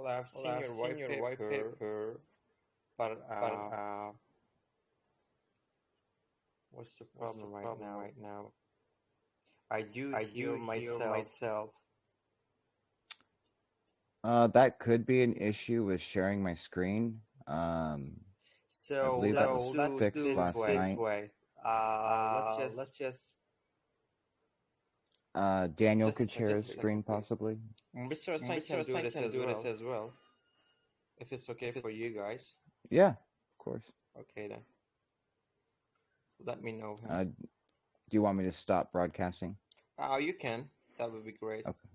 Well, I've Well, seen I've your seen white your white paper, paper, but but what's the what's the problem right problem now? right now? I do I hear do hear myself. myself. That could be an issue with sharing my screen. I So believe that let's was do fixed this last way. night. Way. Let's just Let's just. Daniel just a could share second, his please. screen possibly. Mr. Hassan Mr. can do Hassan this can as do this well, as well. if it's okay for you guys. Yeah, of course. Okay then. Let me know him. Do you want me to stop broadcasting? You can. That would be great. Okay.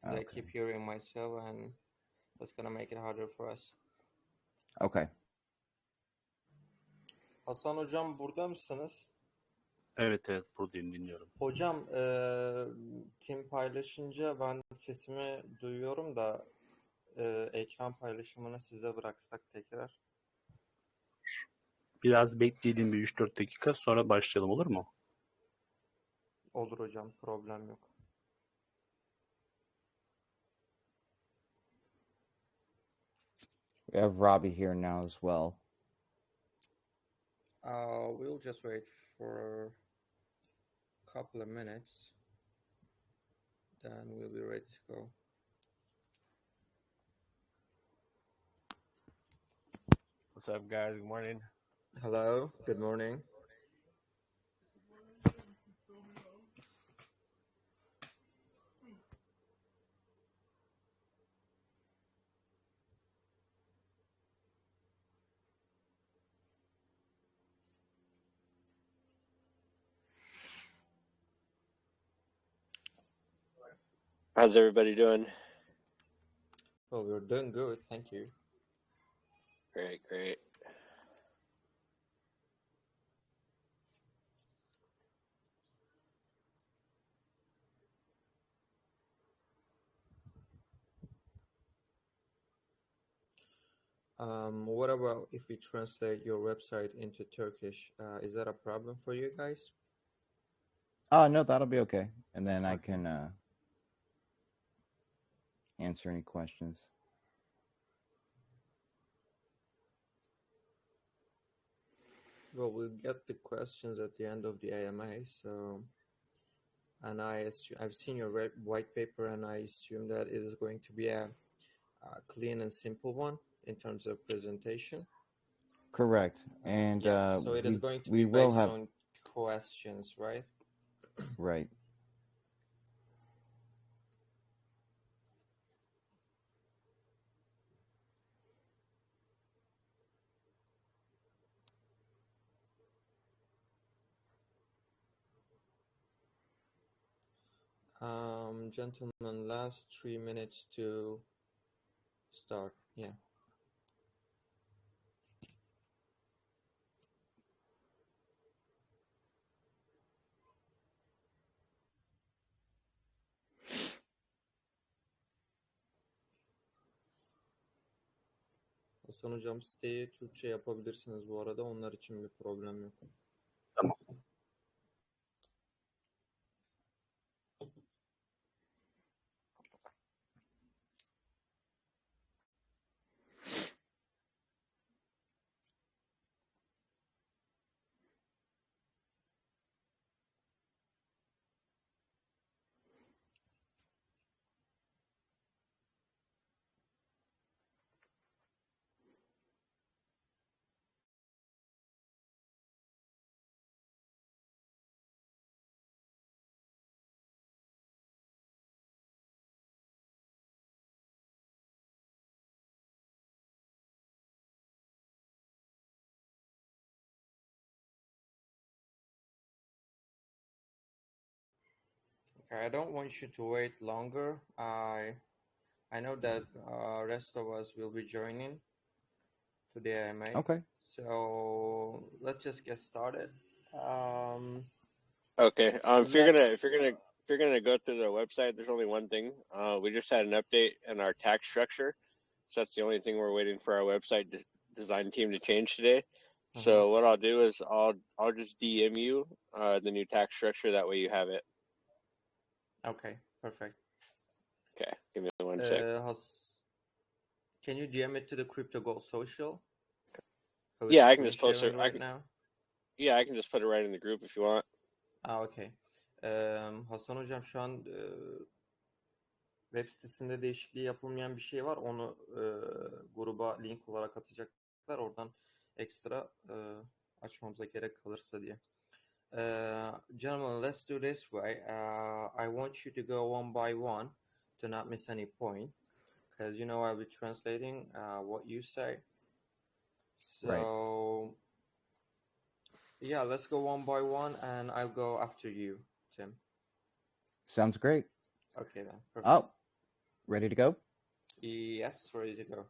'Cause I Okay. keep hearing myself, and that's gonna make it harder for us. Okay. Hasan hocam burada mısınız? Evet buradayım, dinliyorum. Hocam team paylaşınca ben sesimi duyuyorum da ekran paylaşımını size bıraksak tekrar. Biraz bekleyelim, bir 3-4 dakika sonra başlayalım, olur mu? Olur hocam, problem yok. We have Robbie here now as well. We'll just wait for a couple of minutes, then we'll be ready to go. What's up, guys? Good morning. Hello, good morning. How's everybody doing? Well, we're doing good, thank you. Great, great. What about if we translate your website into Turkish? Is that a problem for you guys? Oh, no, that'll be okay. And then I Okay. can answer any questions. Well, we'll get the questions at the end of the AMA. So, and I've seen your white paper, and I assume that it is going to be a clean and simple one in terms of presentation. Correct. And yeah, so it is going to be based on questions, right? Right. Gentlemen, last 3 minutes to start. Yeah. Hasan hocam, siteyi Türkçe yapabilirsiniz bu arada. Onlar için bir problem yok. Tamam. Okay, I don't want you to wait longer. I know that rest of us will be joining to the AMA. Okay. So let's just get started. Okay. If you're gonna go through the website, there's only one thing. We just had an update in our tax structure, so that's the only thing we're waiting for our website design team to change today. So what I'll do is I'll just DM you the new tax structure. That way you have it. Okay, perfect. Okay. Give me one sec. Can you DM it to the Crypto Gold Social? Yeah, I can just post it. Right now. Yeah, I can just put it right in the group if you want. Okay. Hasan Hocam şu an web sitesinde değişikliği yapılmayan bir şey var. Onu gruba link olarak atacaklar. Oradan ekstra açmamıza gerek kalırsa diye. Gentlemen, let's do this way. I want you to go one by one to not miss any point. Because I'll be translating what you say. So, Right. Yeah, let's go one by one, and I'll go after you, Tim. Sounds great. Okay then. Perfect. Oh, ready to go? Yes, ready to go.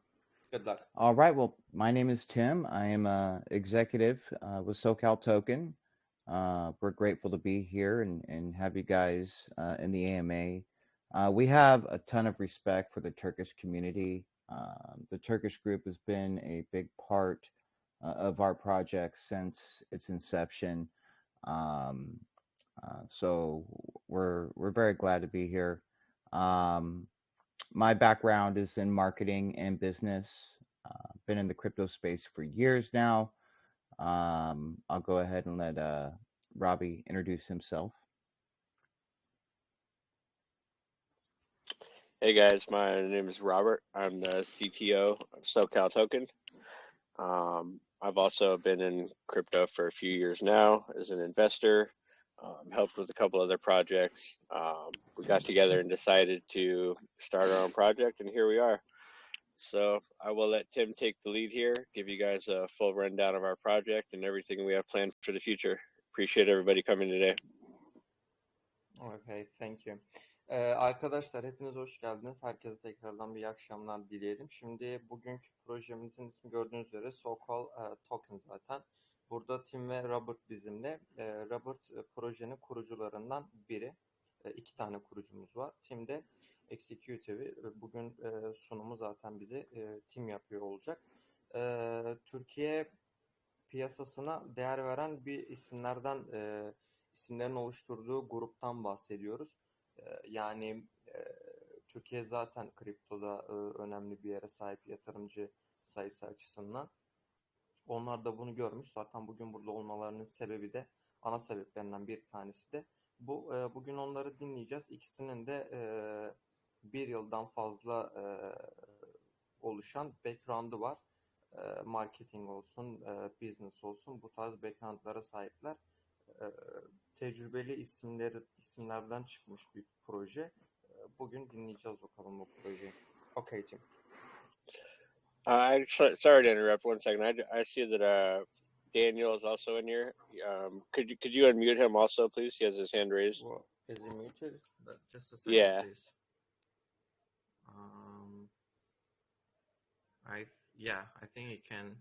Good luck. All right. Well, my name is Tim. I am a executive with SoCal Token. We're grateful to be here and have you guys in the AMA. We have a ton of respect for the Turkish community. The Turkish group has been a big part of our project since its inception. So we're very glad to be here. My background is in marketing and business. Been in the crypto space for years now. I'll go ahead and let Robbie introduce himself. Hey guys, my name is Robert. I'm the CTO of SoCal Token. I've also been in crypto for a few years now as an investor, helped with a couple other projects. We got together and decided to start our own project, and here we are. So I will let Tim take the lead here, give you guys a full rundown of our project and everything we have planned for the future. Appreciate everybody coming today. Okay, thank you. Arkadaşlar hepiniz hoş geldiniz. Herkese tekrardan bir iyi akşamlar dileyelim. Şimdi bugünkü projemizin ismi gördüğünüz üzere Sosyal Token zaten. Burada Tim ve Robert bizimle. Robert projenin kurucularından biri. 2 tane kurucumuz var. Tim de Executive'i. Bugün sunumu zaten bize Tim yapıyor olacak. Türkiye piyasasına değer veren bir isimlerin oluşturduğu gruptan bahsediyoruz. Yani Türkiye zaten kriptoda önemli bir yere sahip yatırımcı sayısı açısından. Onlar da bunu görmüş. Zaten bugün burada olmalarının sebebi de ana sebeplerinden bir tanesi de bu. Bugün onları dinleyeceğiz. İkisinin de bir yıldan fazla oluşan background'ı var. Marketing olsun, business olsun bu tarz background'lara sahipler. Tecrübeli isimlerden çıkmış bir proje. Bugün dinleyeceğiz bakalım bu projeyi. Okay, Tim. Sorry to interrupt 1 second. I see that Daniel is also in here. Could you unmute him also, please? He has his hand raised. Well, is he muted? Just a second, Yeah. please. I think he can.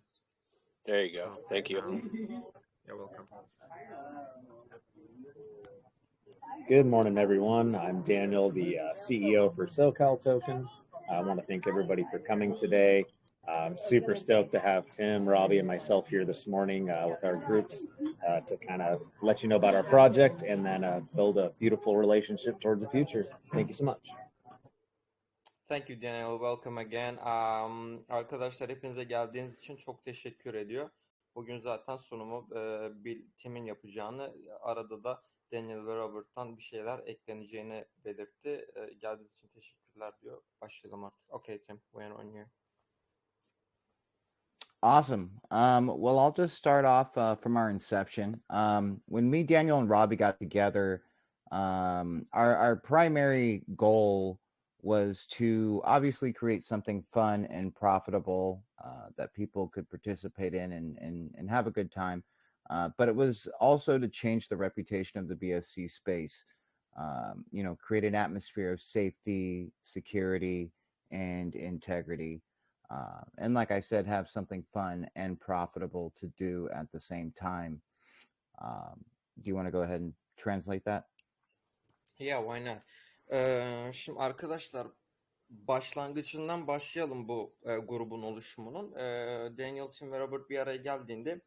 There you go. Thank you. You're welcome. Good morning, everyone. I'm Daniel, the CEO for SoCal Token. I want to thank everybody for coming today. I'm super stoked to have Tim, Robbie, and myself here this morning with our groups to kind of let you know about our project and then build a beautiful relationship towards the future. Thank you so much. Thank you Daniel. Welcome again. Arkadaşlar hepinize geldiğiniz için çok teşekkür ediyor. Bugün zaten sunumu Tim'in yapacağını, arada da Daniel ve Robert'tan bir şeyler ekleneceğini belirtti. Geldiğiniz için teşekkürler diyor. Başlayalım artık. Okay Tim, we're on you. Awesome. Well, I'll just start off from our inception. When me, Daniel, and Robbie got together, our primary goal was to obviously create something fun and profitable that people could participate in and have a good time. But it was also to change the reputation of the BSC space, create an atmosphere of safety, security, and integrity. And like I said, have something fun and profitable to do at the same time. Do you want to go ahead and translate that? Yeah, why not? Şimdi arkadaşlar başlangıcından başlayalım bu grubun oluşumunun. Daniel, Tim ve Robert bir araya geldiğinde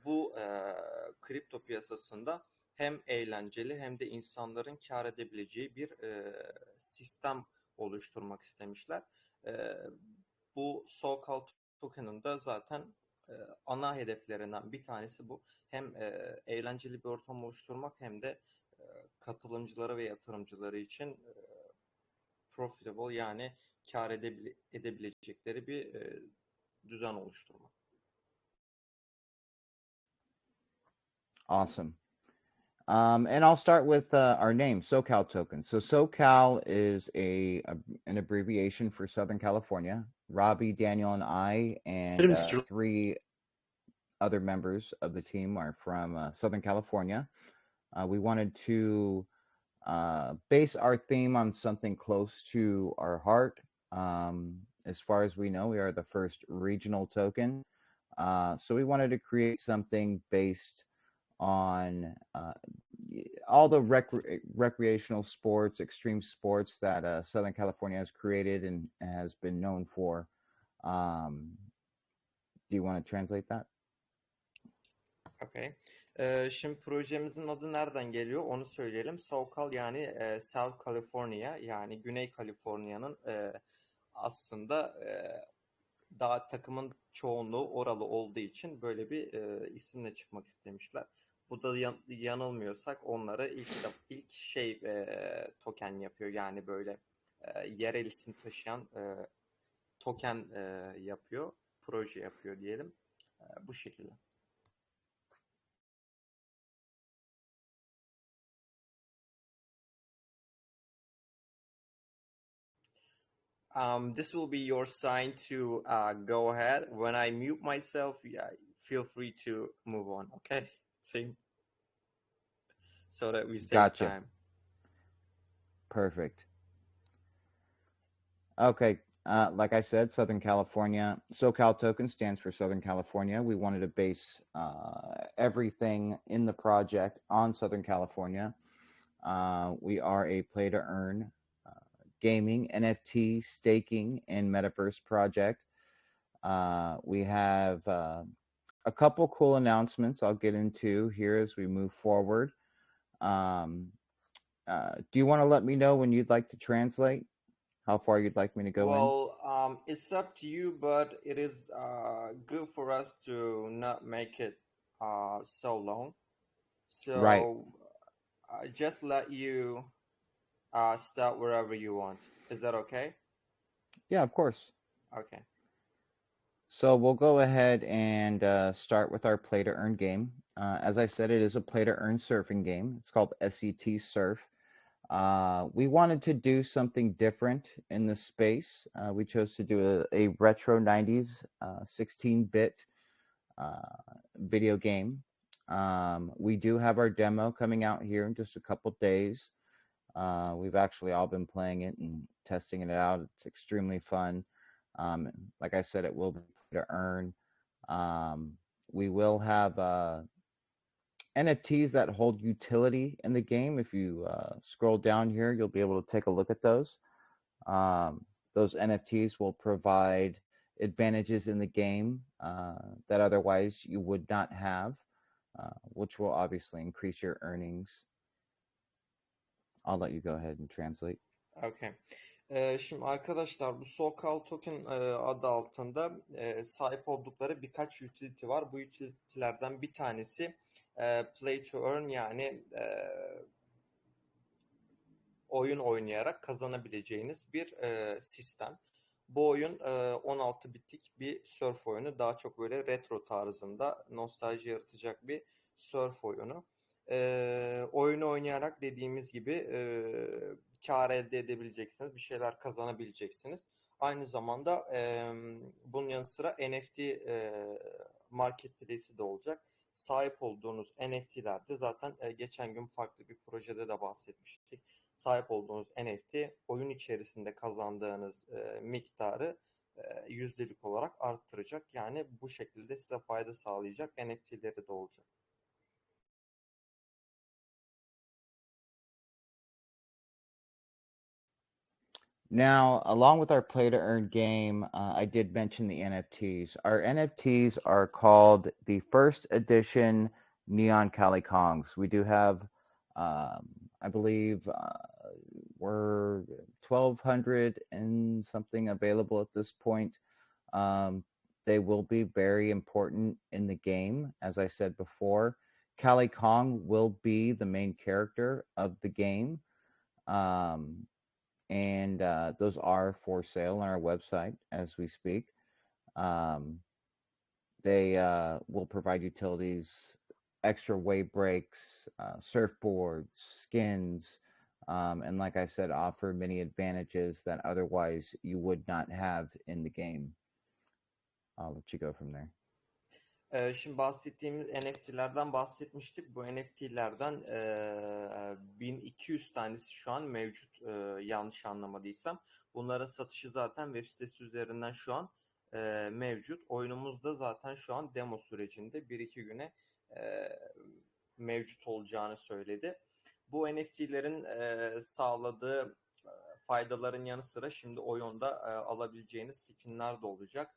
bu kripto piyasasında hem eğlenceli hem de insanların kar edebileceği bir sistem oluşturmak istemişler. bu SoCal token'ın da zaten ana hedeflerinden bir tanesi bu. Hem eğlenceli bir ortam oluşturmak hem de katılımcıları ve yatırımcıları için profitable yani kar edebilecekleri bir düzen oluşturmak. Awesome. And I'll start with our name, SoCal Token. So SoCal is an abbreviation for Southern California. Robbie, Daniel, and I, and 3 other members of the team are from Southern California. We wanted to base our theme on something close to our heart. As far as we know, we are the first regional token. So we wanted to create something based on all the recreational sports, extreme sports that Southern California has created and has been known for. Do you want to translate that? Okay. Şimdi projemizin adı nereden geliyor onu söyleyelim. SoCal yani South California yani Güney Kaliforniya'nın aslında daha takımın çoğunluğu oralı olduğu için böyle bir isimle çıkmak istemişler. Bu da yanılmıyorsak onları ilk token yapıyor. Yani böyle yerel isim taşıyan token yapıyor, proje yapıyor diyelim. Bu şekilde. This will be your sign to go ahead. When I mute myself, feel free to move on, okay? Same. So that we save time. Perfect. Okay. Like I said, Southern California, SoCal Token stands for Southern California. We wanted to base everything in the project on Southern California. We are a play-to-earn gaming, NFT, staking, and metaverse project. We have a couple cool announcements I'll get into here as we move forward. Do you want to let me know when you'd like to translate? How far you'd like me to go in? Well, it's up to you, but it is good for us to not make it so long. So right. I just let you start wherever you want. Is that okay? Yeah, of course. Okay. So we'll go ahead and start with our play to earn game. As I said, it is a play to earn surfing game. It's called SET Surf. We wanted to do something different in the space. We chose to do a retro 90s 16-bit video game. We do have our demo coming out here in just a couple days. We've actually all been playing it and testing it out. It's extremely fun. Like I said, it will be to earn. We will have NFTs that hold utility in the game. If you scroll down here, you'll be able to take a look at those. Those NFTs will provide advantages in the game that otherwise you would not have, which will obviously increase your earnings. I'll let you go ahead and translate. Okay. Şimdi arkadaşlar bu SoCal Token adı altında sahip oldukları birkaç utility var. Bu utility'lerden bir tanesi Play to Earn yani oyun oynayarak kazanabileceğiniz bir sistem. Bu oyun 16 bitlik bir surf oyunu. Daha çok böyle retro tarzında nostalji yaratacak bir surf oyunu. Oyunu oynayarak dediğimiz gibi kar elde edebileceksiniz. Bir şeyler kazanabileceksiniz. Aynı zamanda bunun yanı sıra NFT marketplace'i de olacak. Sahip olduğunuz NFT'lerde zaten geçen gün farklı bir projede de bahsetmiştik. Sahip olduğunuz NFT oyun içerisinde kazandığınız miktarı yüzdelik olarak arttıracak. Yani bu şekilde size fayda sağlayacak NFT'leri de olacak. Now, along with our play to earn game, I did mention the NFTs. Our NFTs are called the first edition Neon Cali Kongs. We do have, I believe, we're 1,200 and something available at this point. They will be very important in the game. As I said before, Callie Kong will be the main character of the game. And those are for sale on our website as we speak. They will provide utilities, extra wave breaks, surfboards, skins, and like I said, offer many advantages that otherwise you would not have in the game. I'll let you go from there. Şimdi bahsettiğimiz NFT'lerden bahsetmiştik. Bu NFT'lerden 1200 tanesi şu an mevcut, yanlış anlamadıysam. Bunların satışı zaten web sitesi üzerinden şu an mevcut. Oyunumuz da zaten şu an demo sürecinde 1-2 güne mevcut olacağını söyledi. Bu NFT'lerin sağladığı faydaların yanı sıra şimdi oyunda alabileceğiniz skinler de olacak.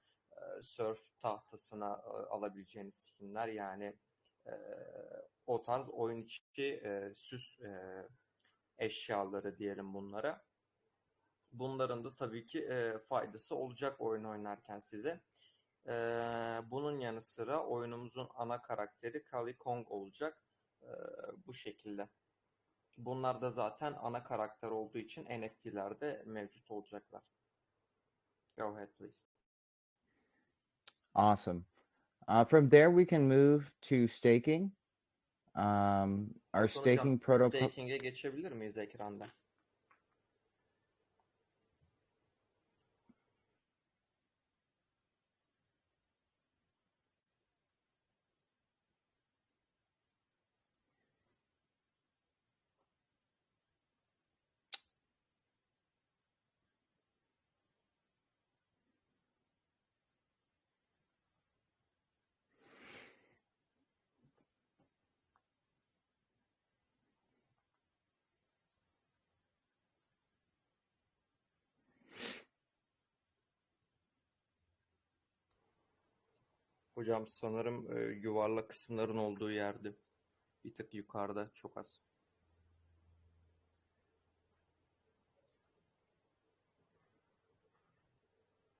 Surf tahtasına alabileceğiniz skinler, yani o tarz oyun içi süs eşyaları diyelim bunlara. Bunların da tabii ki faydası olacak oyun oynarken size. Bunun yanı sıra oyunumuzun ana karakteri Callie Kong olacak. Bu şekilde. Bunlar da zaten ana karakter olduğu için NFT'lerde mevcut olacaklar. Go ahead please. Awesome. From there, we can move to staking. Our staking protocol. Staking'e geçebilir miyiz ekranda? Hocam sanırım yuvarlak kısımların olduğu yerde. Bir tık yukarıda, çok az.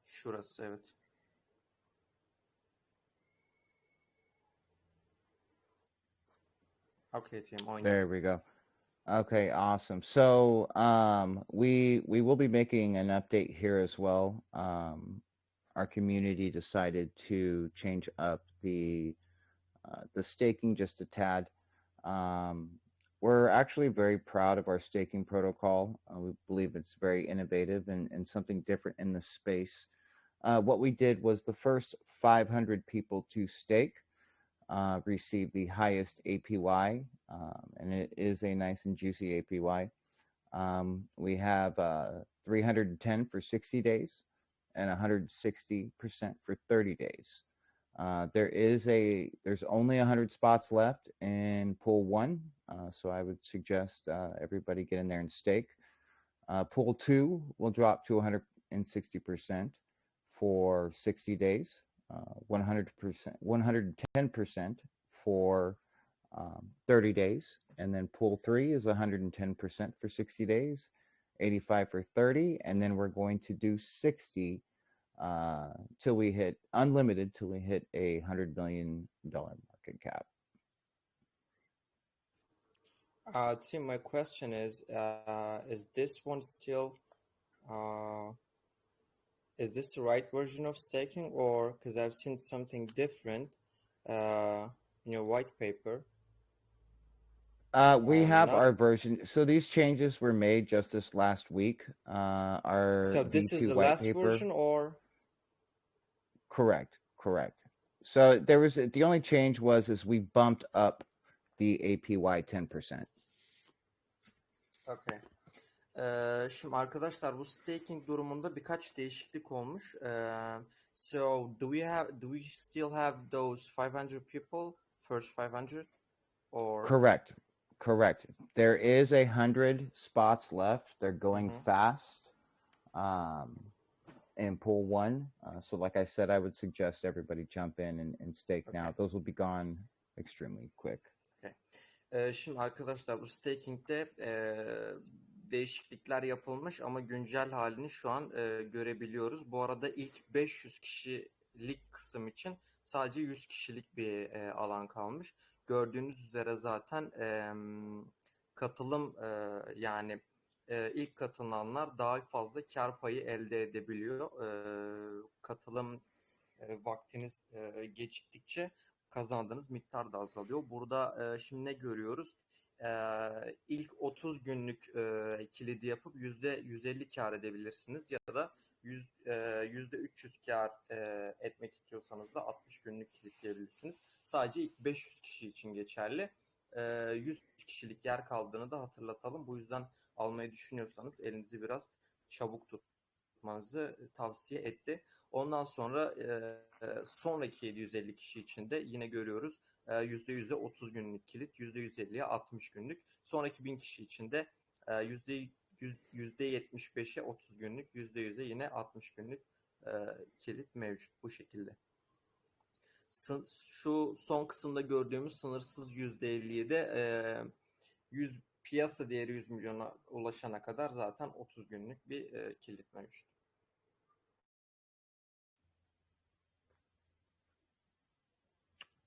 Şurası, evet. Okay, Tim, oyna. There we go. Okay, awesome. So we will be making an update here as well. Our community decided to change up the staking just a tad. We're actually very proud of our staking protocol. We believe it's very innovative and something different in the space. What we did was the first 500 people to stake receive the highest APY, and it is a nice and juicy APY. We have 310 for 60 days and 160% for 30 days. There's only 100 spots left in pool 1, so I would suggest everybody get in there and stake. Pool 2 will drop to 160% for 60 days, 100%, 110% for 30 days, and then pool 3 is 110% for 60 days, 85 for 30, and then we're going to do 60 till we hit unlimited, till we hit $100 million market cap. Tim, my question is this one still, is this the right version of staking, or because I've seen something different in your white paper? We have our version. So these changes were made just this last week. Our so this V2 is the white last paper, version, or? Correct. So there was the only change is we bumped up the APY 10%. Okay. Şimdi arkadaşlar bu staking durumunda birkaç değişiklik olmuş. So do we still have those 500 people, first 500, or? Correct. There is 100 spots left. They're going fast. In pool 1. So like I said, I would suggest everybody jump in and stake now. Those will be gone extremely quick. Okay. Şimdi arkadaşlar bu staking'de değişiklikler yapılmış ama güncel halini şu an görebiliyoruz. Bu arada ilk 500 kişilik kısım için sadece 100 kişilik bir alan kalmış. Gördüğünüz üzere zaten katılım yani ilk katılanlar daha fazla kar payı elde edebiliyor. Katılım vaktiniz geçtikçe kazandığınız miktar da azalıyor. Burada şimdi ne görüyoruz? İlk 30 günlük kilidi yapıp %150 kar edebilirsiniz ya da %300 kar etmek istiyorsanız da 60 günlük kilitleyebilirsiniz. Sadece ilk 500 kişi için geçerli. 100 kişilik yer kaldığını da hatırlatalım. Bu yüzden almayı düşünüyorsanız elinizi biraz çabuk tutmanızı tavsiye etti. Ondan sonra sonraki 750 kişi için de yine görüyoruz %100'e 30 günlük kilit, %150'ye 60 günlük. Sonraki 1000 kişi için de %75'e 30 günlük, %100'e yine 60 günlük kilit mevcut bu şekilde. Şu son kısımda gördüğümüz sınırsız %50'ye de 100 piyasa değeri 100 milyona ulaşana kadar zaten 30 günlük bir kilit mevcut.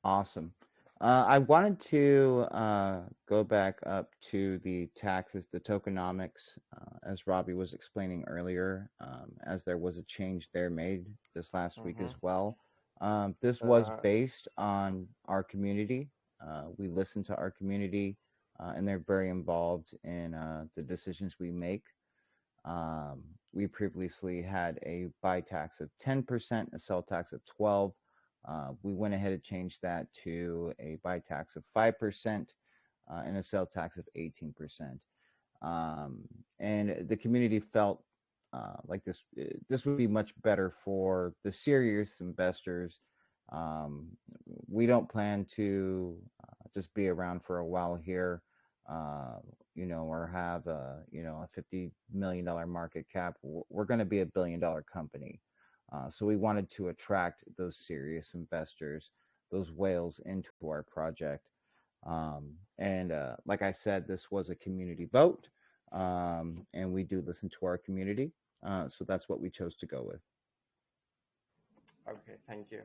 Awesome. I wanted to go back up to the taxes, the tokenomics, as Robbie was explaining earlier, as there was a change there made this last week as well. This was based on our community. We listen to our community, and they're very involved in the decisions we make. We previously had a buy tax of 10%, a sell tax of 12%. We went ahead and changed that to a buy tax of 5% and a sell tax of 18%. And the community felt like this would be much better for the serious investors. We don't plan to just be around for a while here, or have a $50 million market cap. We're going to be $1 billion company. So we wanted to attract those serious investors, those whales into our project. And like I said, this was a community vote, and we do listen to our community. So that's what we chose to go with. Okay, thank you.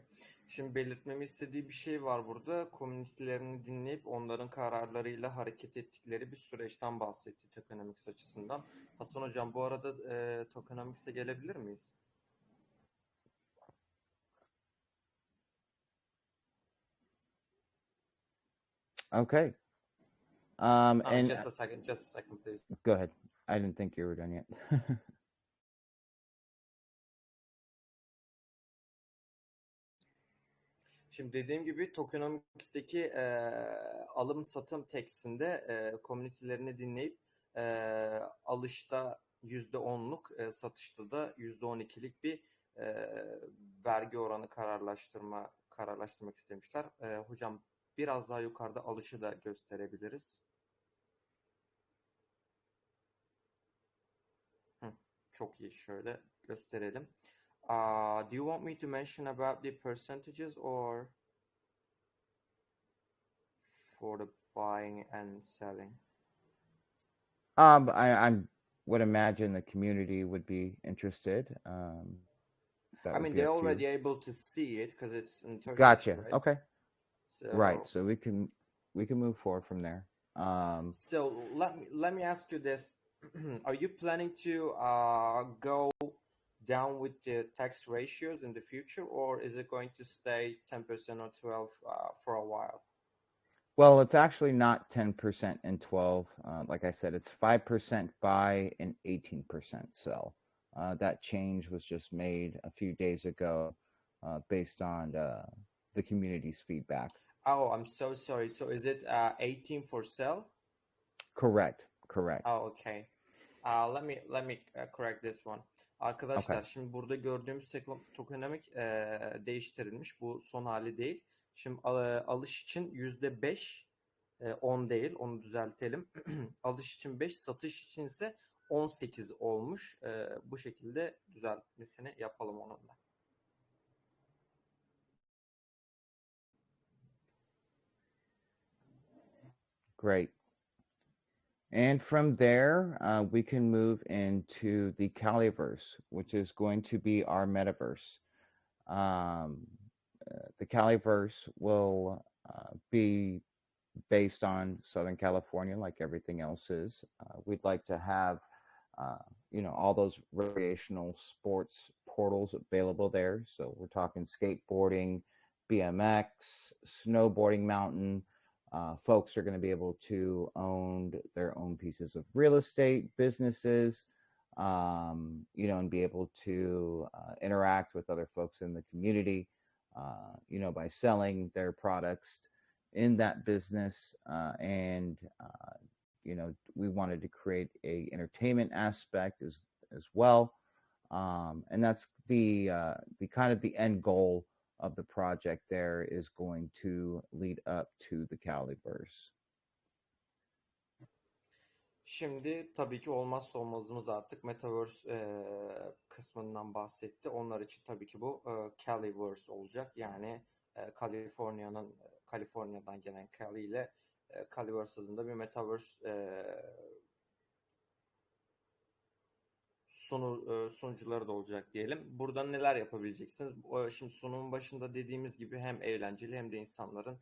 Şimdi belirtmemi istediği bir şey var burada. Komünitelerini dinleyip onların kararlarıyla hareket ettikleri bir süreçten bahsetti tokenomics açısından. Hasan Hocam, bu arada tokenomics'e gelebilir miyiz? Okay. And just a second, please. Go ahead. I didn't think you were done yet. Şimdi dediğim gibi tokenomics'teki alım satım tekstinde komünitelerini dinleyip alışta %10'luk, satışta da %12'lik bir vergi oranı kararlaştırmak istemişler. Hocam biraz daha yukarıda alışı da gösterebiliriz. Çok iyi, şöyle gösterelim. Do you want me to mention about the percentages or for the buying and selling? I would imagine the community would be interested. I mean, they're already able to see it because it's in Turkish. Gotcha. Right? Okay. So, right. So we can move forward from there. So let me ask you this: are you planning to go down with the tax ratios in the future, or is it going to stay 10% or 12 for a while? Well, it's actually not 10% and 12. Like I said, it's 5% buy and 18% sell. That change was just made a few days ago based on the community's feedback. Oh, I'm so sorry. So is it 18 for sell? Correct. Oh, okay. Let me correct this one. Arkadaşlar, okay. Şimdi burada gördüğümüz tokenomik değiştirilmiş. Bu son hali değil. Şimdi alış için %5, 10 değil, onu düzeltelim. Alış için 5, satış için ise 18 olmuş. Bu şekilde düzeltmesini yapalım onunla. Great. And from there, we can move into the Caliverse, which is going to be our metaverse. The Caliverse will be based on Southern California, like everything else is. We'd like to have, all those recreational sports portals available there. So we're talking skateboarding, BMX, snowboarding, mountain. Folks are going to be able to own their own pieces of real estate, businesses, and be able to interact with other folks in the community, by selling their products in that business. We wanted to create a entertainment aspect as well. And that's the kind of the end goal of the project there is going to lead up to the Caliverse. Şimdi tabii ki olmazsa olmazımız artık Metaverse kısmından bahsetti. Onlar için tabii ki bu Caliverse olacak. Yani Kaliforniya'dan gelen Cali ile Caliverse adında bir Metaverse sunucuları da olacak diyelim. Burada neler yapabileceksiniz? Şimdi sunumun başında dediğimiz gibi hem eğlenceli hem de insanların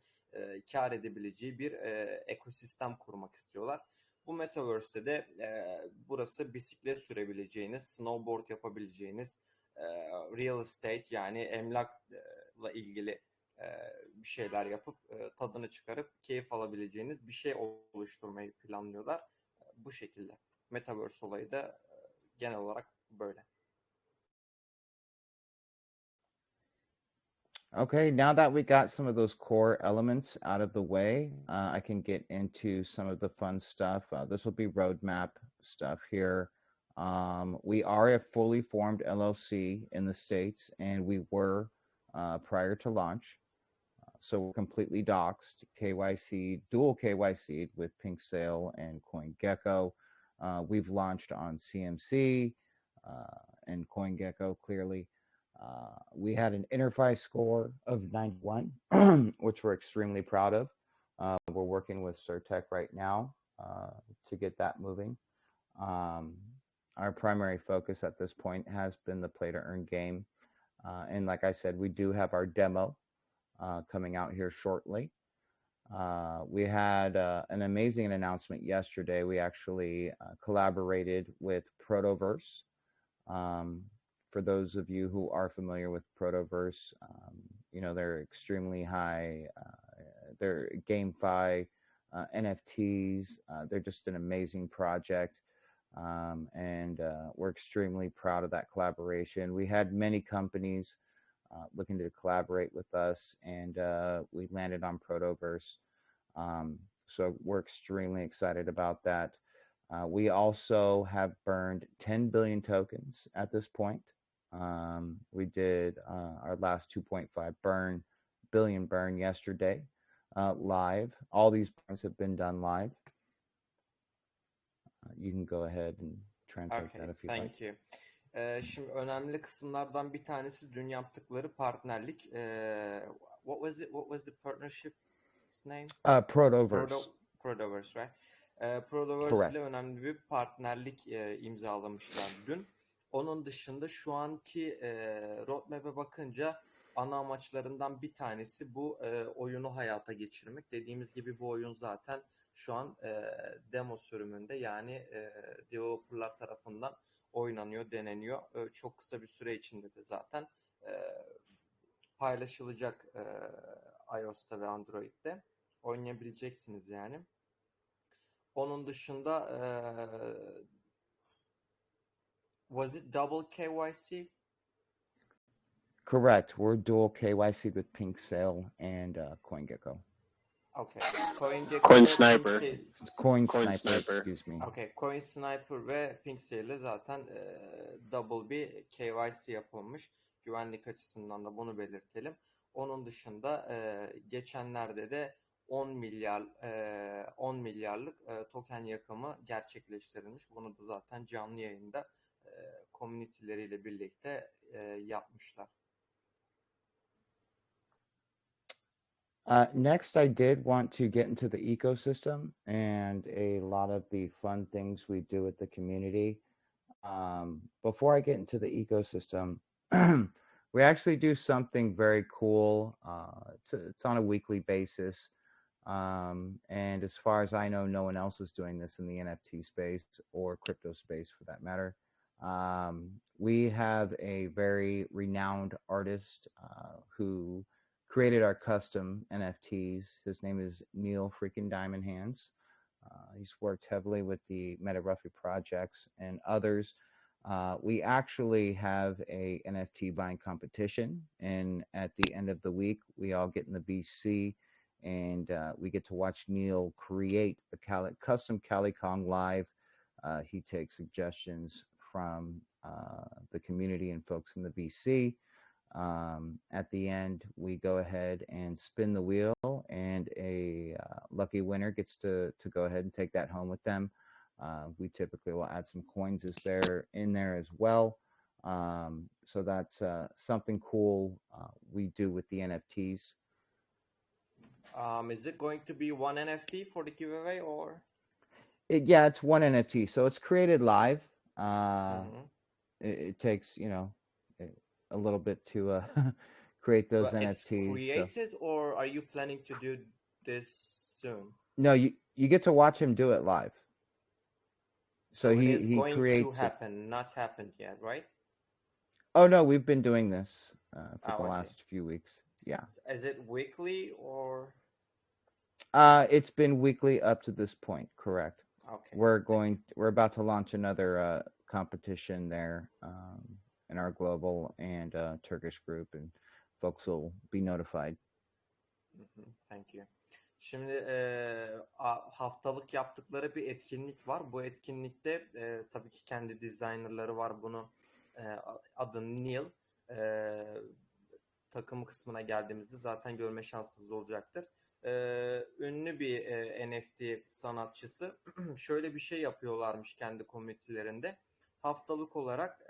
kar edebileceği bir ekosistem kurmak istiyorlar. Bu Metaverse'de de burası bisiklet sürebileceğiniz, snowboard yapabileceğiniz, real estate yani emlakla ilgili bir şeyler yapıp tadını çıkarıp keyif alabileceğiniz bir şey oluşturmayı planlıyorlar. Bu şekilde. Metaverse olayı da genel olarak böyle. Okay, now that we got some of those core elements out of the way, I can get into some of the fun stuff. This will be roadmap stuff here. We are a fully formed LLC in the States, and we were prior to launch. So we're completely doxed, KYC, dual KYC'd with Pink Sale and CoinGecko. We've launched on CMC and CoinGecko clearly. We had an enterprise score of 91, which we're extremely proud of. We're working with Surtech right now to get that moving. Our primary focus at this point has been the play to earn game. And like I said, we do have our demo coming out here shortly. We had an amazing announcement yesterday. We actually collaborated with Protoverse. For those of you who are familiar with Protoverse, they're extremely high. They're GameFi, NFTs. They're just an amazing project. And we're extremely proud of that collaboration. We had many companies looking to collaborate with us, and we landed on Protoverse. So we're extremely excited about that. We also have burned 10 billion tokens at this point. We did our last 2.5 billion burn yesterday live. All these burns have been done live. You can go ahead and translate that if you like. Thank you. Şimdi önemli kısımlardan bir tanesi dün yaptıkları partnerlik. What was the partnership's name? Protoverse. Protoverse, right? Protoverse ile önemli bir partnerlik imzalamışlar dün. Onun dışında şu anki roadmap'e bakınca ana amaçlarından bir tanesi bu oyunu hayata geçirmek. Dediğimiz gibi bu oyun zaten şu an demo sürümünde, yani developerlar tarafından oynanıyor, deneniyor. Çok kısa bir süre içinde de zaten paylaşılacak iOS'ta ve Android'de. Oynayabileceksiniz yani. Onun dışında was it double KYC? Correct. We're dual KYC with Pink Sale and CoinGecko. Okay. Coin Sniper. Coin Sniper, excuse me. Okay. Coin Sniper ve Pink Sale zaten double bir KYC yapılmış. Güvenlik açısından da bunu belirtelim. Onun dışında geçenlerde de 10 milyarlık token yakımı gerçekleştirilmiş. Bunu da zaten canlı yayında community'leriyle birlikte yapmışlar. Next, I did want to get into the ecosystem and a lot of the fun things we do with the community. Before I get into the ecosystem, we actually do something very cool. It's on a weekly basis. And as far as I know, no one else is doing this in the NFT space or crypto space for that matter. We have a very renowned artist who created our custom NFTs. His name is Neil freaking Diamond Hands. He's worked heavily with the Meta projects and others. We actually have a NFT buying competition, and at the end of the week, we all get in the VC, and we get to watch Neil create a custom Cali Kong live. He takes suggestions from the community and folks in the VC. At the end, we go ahead and spin the wheel, and a lucky winner gets to go ahead and take that home with them. We typically will add some coins in there as well. So that's something cool we do with the NFTs. Is it going to be one NFT for the giveaway, or? Yeah, it's one NFT. So it's created live. It takes, a little bit to create those But NFTs. It's created, or are you planning to do this soon? No, you get to watch him do it live. So it is he going creates to happen, not happened yet, right? Oh no, we've been doing this for the okay. last few weeks. Yeah. Is it weekly or? It's been weekly up to this point, correct? Okay. We're about to launch another competition there in our global and Turkish group, and folks will be notified. Thank you. Şimdi haftalık yaptıkları bir etkinlik var. Bu etkinlikte tabii ki kendi designerları var. Bunu adı Neil. Takım kısmına geldiğimizde zaten görme şansınız olacaktır. Ünlü bir NFT sanatçısı şöyle bir şey yapıyorlarmış kendi komünitelerinde. Haftalık olarak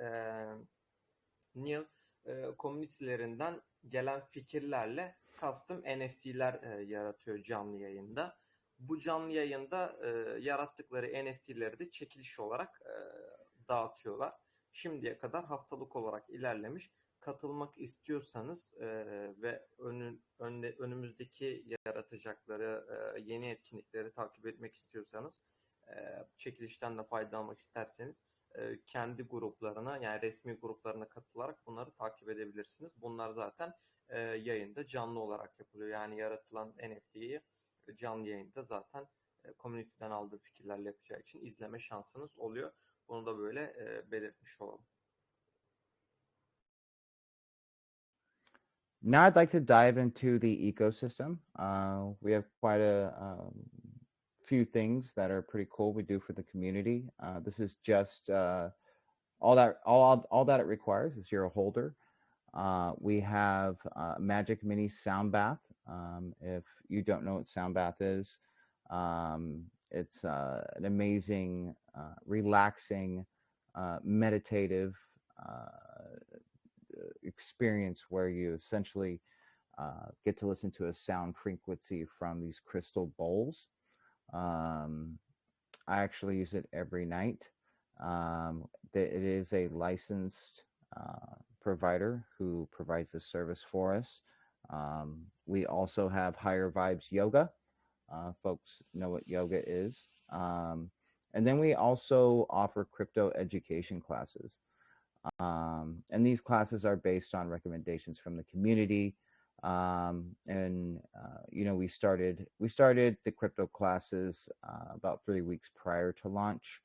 Neil komünitelerinden gelen fikirlerle custom NFT'ler yaratıyor canlı yayında. Bu canlı yayında yarattıkları NFT'leri de çekiliş olarak dağıtıyorlar. Şimdiye kadar haftalık olarak ilerlemiş. Katılmak istiyorsanız ve önümüzdeki yaratacakları yeni etkinlikleri takip etmek istiyorsanız, çekilişten de faydalanmak isterseniz kendi gruplarına, yani resmi gruplarına katılarak bunları takip edebilirsiniz. Bunlar zaten yayında canlı olarak yapılıyor. Yani yaratılan NFT'yi canlı yayında zaten community'den aldığı fikirlerle yapacağı için izleme şansınız oluyor. Bunu da böyle belirtmiş olalım. Now I'd like to dive into the ecosystem. We have quite a few things that are pretty cool we do for the community. This is just all that it requires is you're a holder. We have Magic Mini Sound Bath. If you don't know what Sound Bath is, it's an amazing, relaxing, meditative experience where you essentially get to listen to a sound frequency from these crystal bowls. I actually use it every night. It is a licensed provider who provides this service for us. We also have Higher Vibes Yoga. Folks know what yoga is. And then we also offer crypto education classes. And these classes are based on recommendations from the community. We started the crypto classes about 3 weeks prior to launch.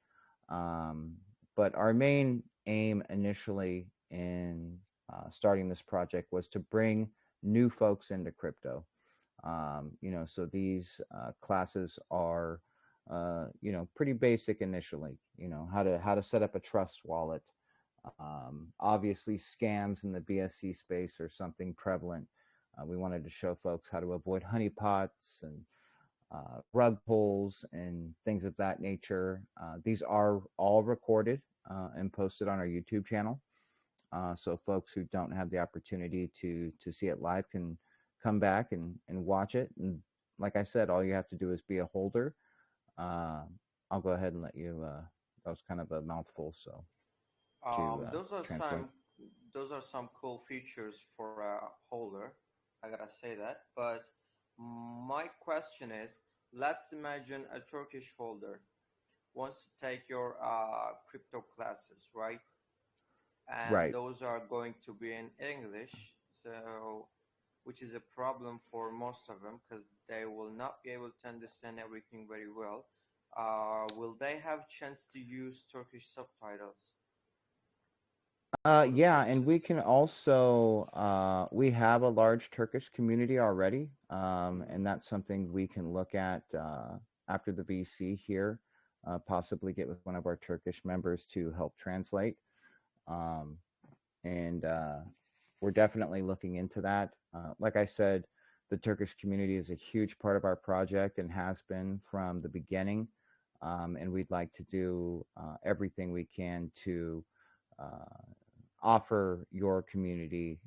But our main aim initially in starting this project was to bring new folks into crypto. So these classes are, pretty basic initially. How to set up a trust wallet. Obviously, scams in the BSC space are something prevalent. We wanted to show folks how to avoid honeypots and rug pulls and things of that nature. These are all recorded and posted on our YouTube channel. So folks who don't have the opportunity to see it live can come back and watch it. And like I said, all you have to do is be a holder. I'll go ahead and let you. That was kind of a mouthful, so to translate. Those are some cool features for a holder. I gotta say that. But my question is, let's imagine a Turkish holder wants to take your crypto classes, right? And Right. those are going to be in English, so which is a problem for most of them because they will not be able to understand everything very well. Will they have chance to use Turkish subtitles? Yeah, and we can also we have a large Turkish community already, and that's something we can look at after the VC here, possibly get with one of our Turkish members to help translate. And we're definitely looking into that. Like I said, the Turkish community is a huge part of our project and has been from the beginning, and we'd like to do everything we can to offer your community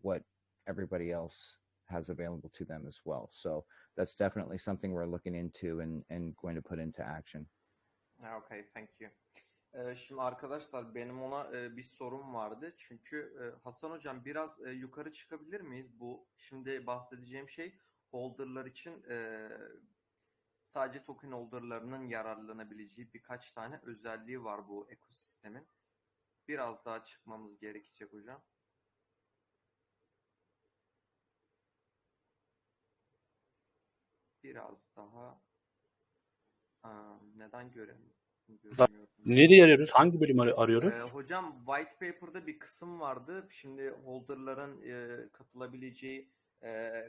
what everybody else has available to them as well. So that's definitely something we're looking into and going to put into action. Okay, thank you. Şimdi arkadaşlar benim ona bir sorum vardı. Çünkü Hasan Hocam biraz yukarı çıkabilir miyiz? Bu şimdi bahsedeceğim şey holderlar için sadece token holderlarının yararlanabileceği birkaç tane özelliği var bu ekosistemin. Biraz daha çıkmamız gerekecek hocam. Biraz daha neden göremiyorum? Nereye arıyoruz? Hangi bölümü arıyoruz? Hocam white paper'da bir kısım vardı. Şimdi holderların katılabileceği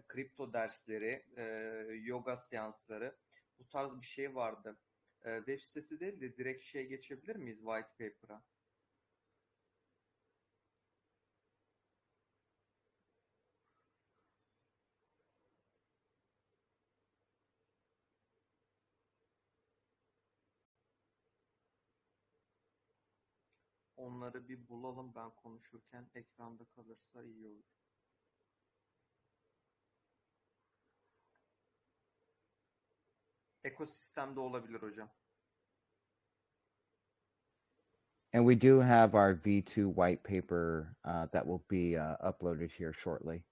kripto dersleri, yoga seansları, bu tarz bir şey vardı. Web sitesi değil de direkt şeye geçebilir miyiz white paper'a? Onları bir bulalım, ben konuşurken ekranda kalırsa iyi olur. Ekosistemde olabilir hocam. And we do have our V2 white paper that will be uploaded here shortly.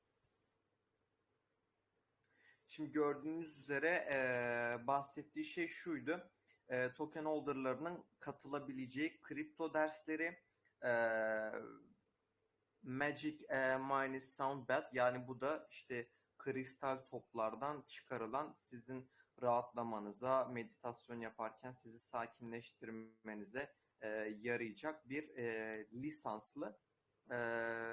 Şimdi gördüğünüz üzere bahsettiği şey şuydu. Token holderlarının katılabileceği kripto dersleri, Magic minus Sound Bath, yani bu da işte kristal toplardan çıkarılan, sizin rahatlamanıza, meditasyon yaparken sizi sakinleştirmenize yarayacak bir lisanslı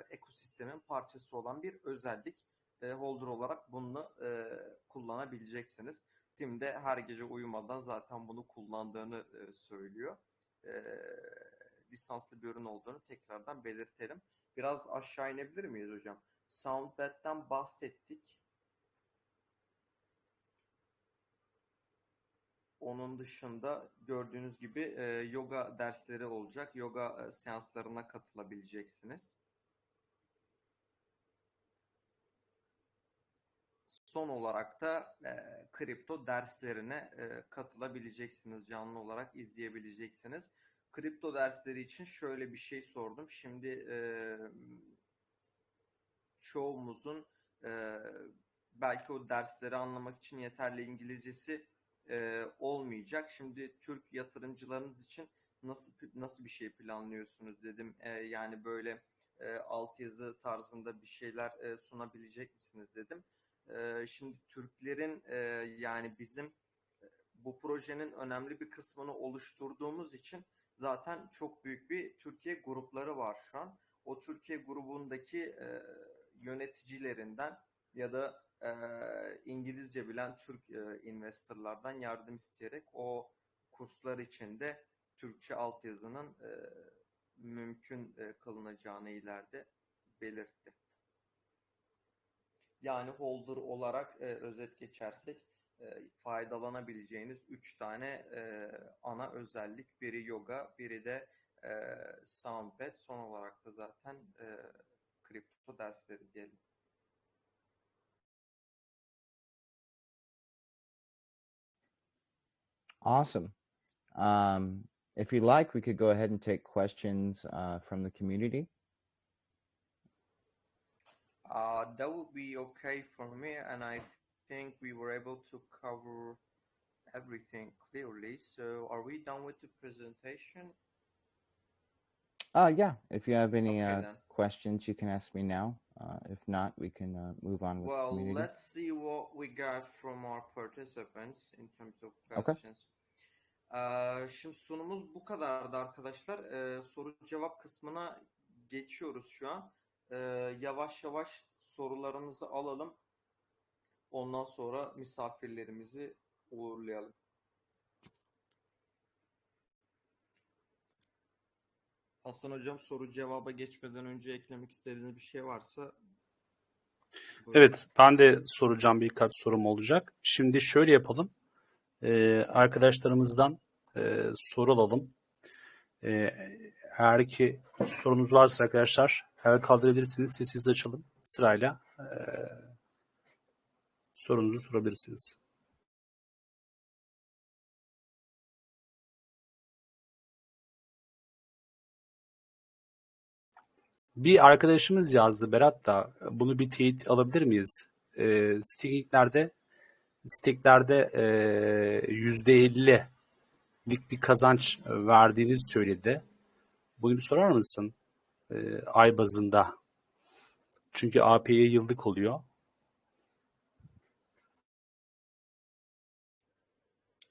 ekosistemin parçası olan bir özellik. Holder olarak bunu kullanabileceksiniz. Tim de her gece uyumadan zaten bunu kullandığını söylüyor. Lisanslı bir ürün olduğunu tekrardan belirtelim. Biraz aşağı inebilir miyiz hocam? Soundbath'ten bahsettik. Onun dışında gördüğünüz gibi yoga dersleri olacak. Yoga seanslarına katılabileceksiniz. Son olarak da kripto derslerine katılabileceksiniz. Canlı olarak izleyebileceksiniz. Kripto dersleri için şöyle bir şey sordum. Şimdi çoğumuzun belki o dersleri anlamak için yeterli İngilizcesi olmayacak. Şimdi Türk yatırımcılarınız için nasıl bir şey planlıyorsunuz dedim. Yani böyle altyazı tarzında bir şeyler sunabilecek misiniz dedim. Şimdi Türklerin yani bizim bu projenin önemli bir kısmını oluşturduğumuz için zaten çok büyük bir Türkiye grupları var şu an. O Türkiye grubundaki yöneticilerinden ya da İngilizce bilen Türk investorlardan yardım isteyerek o kurslar için de Türkçe altyazının mümkün kılınacağını ileride belirtti. Yani holder olarak özet geçersek faydalanabileceğiniz 3 tane ana özellik. Biri yoga, biri de soundbath. Son olarak da zaten kripto dersleri diyelim. Awesome. If you like, we could go ahead and take questions from the community. That would be okay for me, and I think we were able to cover everything clearly. So are we done with the presentation? Yeah, if you have any Okay, questions, you can ask me now. If not, we can move on with the community. Well, let's see what we got from our participants in terms of Okay. questions. Şimdi sunumuz bu kadardı arkadaşlar. Soru cevap kısmına geçiyoruz şu an. Yavaş yavaş sorularınızı alalım. Ondan sonra misafirlerimizi uğurlayalım. Hasan Hocam, soru cevaba geçmeden önce eklemek istediğiniz bir şey varsa. Buyurun. Evet, ben de soracağım, birkaç sorum olacak. Şimdi şöyle yapalım. Arkadaşlarımızdan soru alalım. Eğer ki sorunuz varsa arkadaşlar, el kaldırabilirsiniz, sesinizi açalım. Sırayla sorunuzu sorabilirsiniz. Bir arkadaşımız yazdı, Berat, da bunu bir teyit alabilir miyiz? Stake'lerde %50'lik bir kazanç verdiğini söyledi. Bunu bir sorar mısın? Ay bazında. Çünkü AP'ye yıllık oluyor.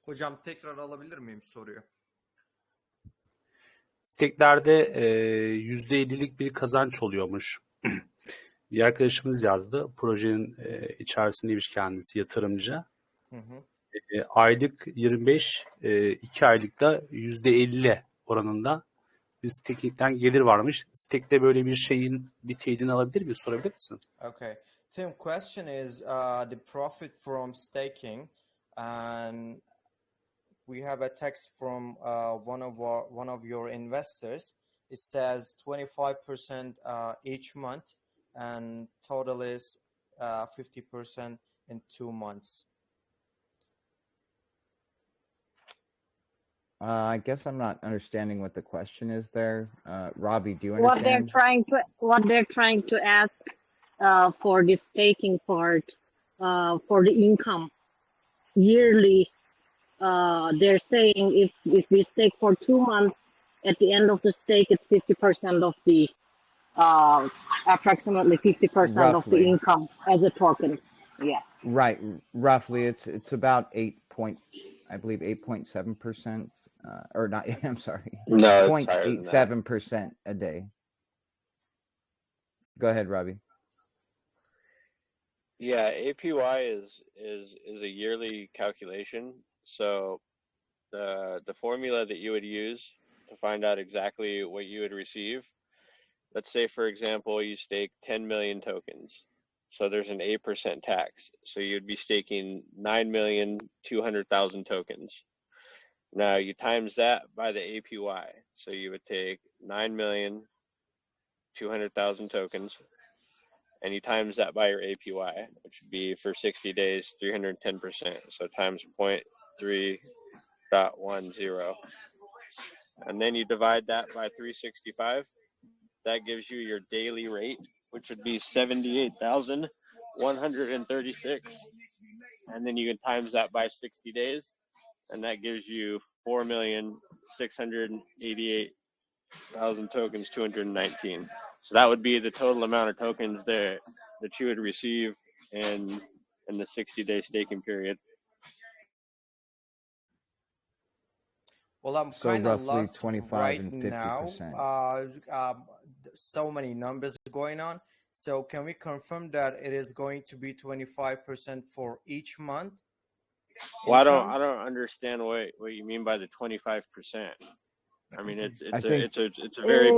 Hocam tekrar alabilir miyim soruyu? Stake'lerde %50'lik bir kazanç oluyormuş. Bir arkadaşımız yazdı. Projenin içerisindeymiş kendisi, yatırımcı. Aylık 25, 2 aylıkta %50 oranında bir stake'den gelir varmış. Stake'de böyle bir şeyin bir teyidini alabilir miyiz? Sorabilir misin? Okay. Tim, question is the profit from staking, and we have a text from one of your investors. It says 25% each month, and total is 50% in 2 months. I guess I'm not understanding what the question is there. Robbie, do you understand? What they're trying to ask for the staking part, for the income yearly. They're saying if we stake for 2 months, at the end of the stake, it's 50% of the approximately 50% of the income as a token. Yeah. Right. Roughly, it's about 8.7%, or not. I'm sorry. No, 0.87% a day. Go ahead, Robbie. Yeah, APY is a yearly calculation. So the formula that you would use to find out exactly what you would receive, let's say, for example, you stake 10 million tokens. So there's an 8% tax. So you'd be staking 9,200,000 tokens. Now you times that by the APY. So you would take 9,200,000 tokens, and you times that by your APY, which would be for 60 days, 310%. So times 0.3.10. And then you divide that by 365. That gives you your daily rate, which would be 78,136. And then you can times that by 60 days. And that gives you 4,688,000 tokens, 219. So that would be the total amount of tokens that you would receive in the 60-day staking period. Well, I'm So kind of roughly lost 25 right and 50%. now. So many numbers going on. So can we confirm that it is going to be 25% for each month? Well, I don't understand what you mean by the 25%. I mean, it's a very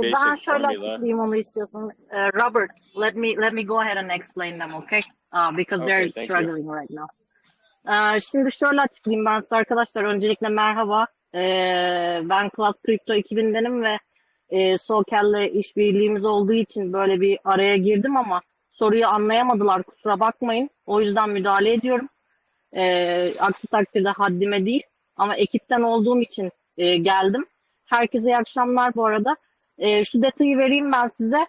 basic Daha şöyle formula. açıklayayım onu istiyorsanız. Robert, let me go ahead and explain them, okay? Because they're struggling right now. Şimdi şöyle açıklayayım ben size arkadaşlar. Öncelikle merhaba. Ben Class Crypto 2000'denim ve Sosyal'le işbirliğimiz olduğu için böyle bir araya girdim ama soruyu anlayamadılar. Kusura bakmayın. O yüzden müdahale ediyorum. Aksi takdirde haddime değil. ama ekipten olduğum için geldim. Herkese iyi akşamlar bu arada. Şu detayı vereyim ben size.